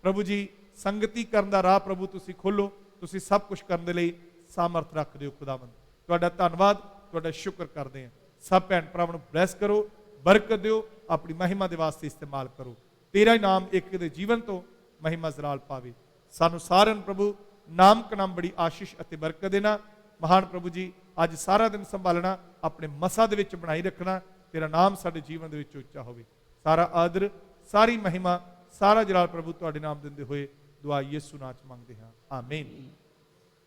ਪ੍ਰਭੂ ਜੀ ਸੰਗਤੀ ਕਰਨ ਦਾ ਰਾਹ ਪ੍ਰਭੂ ਤੁਸੀਂ ਖੋਲੋ। ਤੁਸੀਂ ਸਭ ਕੁਝ ਕਰਨ ਦੇ ਲਈ ਸਾਮਰਥ ਰੱਖ ਦਿਓ ਖੁਦਾਵੰਦ। ਤੁਹਾਡਾ ਧੰਨਵਾਦ, ਤੁਹਾਡਾ ਸ਼ੁਕਰ ਕਰਦੇ ਹਾਂ। ਸਭ ਭੈਣ ਭਰਾਵਾਂ ਨੂੰ ਬਲੈਸ ਕਰੋ, ਬਰਕਤ ਦਿਓ, ਆਪਣੀ ਮਹਿਮਾ ਦੇ ਵਾਸਤੇ ਇਸਤੇਮਾਲ ਕਰੋ। ਤੇਰਾ ਹੀ ਨਾਮ ਇੱਕ ਦੇ ਜੀਵਨ ਤੋਂ ਮਹਿਮਾ ਜ਼ਲਾਲ ਪਾਵੇ। ਸਾਨੂੰ ਸਾਰਿਆਂ ਨੂੰ ਪ੍ਰਭੂ ਨਾਮ ਕਨਾਮ ਬੜੀ ਆਸ਼ੀਸ਼ ਅਤੇ ਬਰਕਤ ਦੇਣਾ। ਮਹਾਨ ਪ੍ਰਭੂ ਜੀ, ਅੱਜ ਸਾਰਾ ਦਿਨ ਸੰਭਾਲਣਾ, ਆਪਣੇ ਮਸਾ ਦੇ ਵਿੱਚ ਬਣਾਈ ਰੱਖਣਾ। ਤੇਰਾ ਨਾਮ ਸਾਡੇ ਜੀਵਨ ਦੇ ਵਿੱਚ ਉੱਚਾ ਹੋਵੇ। ਸਾਰਾ ਆਦਰ, ਸਾਰੀ ਮਹਿਮਾ, ਸਾਰਾ ਜਲਾਲ ਪ੍ਰਭੂ ਤੁਹਾਡੇ ਨਾਮ ਦਿੰਦੇ ਹੋਏ ਦੁਆ ਯਿਸੂ ਨਾਮ ਚ ਮੰਗਦੇ ਹਾਂ, ਆਮੀਨ।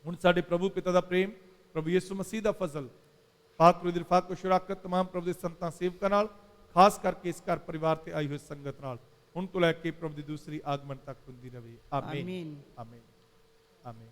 ਹੁਣ ਸਾਡੇ ਪ੍ਰਭੂ ਪਿਤਾ ਦਾ ਪ੍ਰੇਮ, ਪ੍ਰਭੂ ਯਿਸੂ ਮਸੀਹ ਦਾ ਫਜ਼ਲ, ਪਾਕ ਰੂਹ ਦੀ ਰਫਾਕਤ ਤੇ ਸ਼ਰਾਕਤ ਤਮਾਮ ਪ੍ਰਭੂ ਦੇ ਸੰਤਾਂ ਸੇਵਕਾਂ ਨਾਲ, ਖਾਸ ਕਰਕੇ ਇਸ ਘਰ ਪਰਿਵਾਰ ਤੇ ਆਈ ਹੋਈ ਸੰਗਤ ਨਾਲ ਹੁਣ ਤੋਂ ਲੈ ਕੇ ਪ੍ਰਭੂ ਦੀ ਦੂਸਰੀ ਆਗਮਨ ਤੱਕ ਹੁੰਦੀ ਰਹੇ, ਆਮੀਨ, ਆਮੀਨ, ਆਮੀਨ।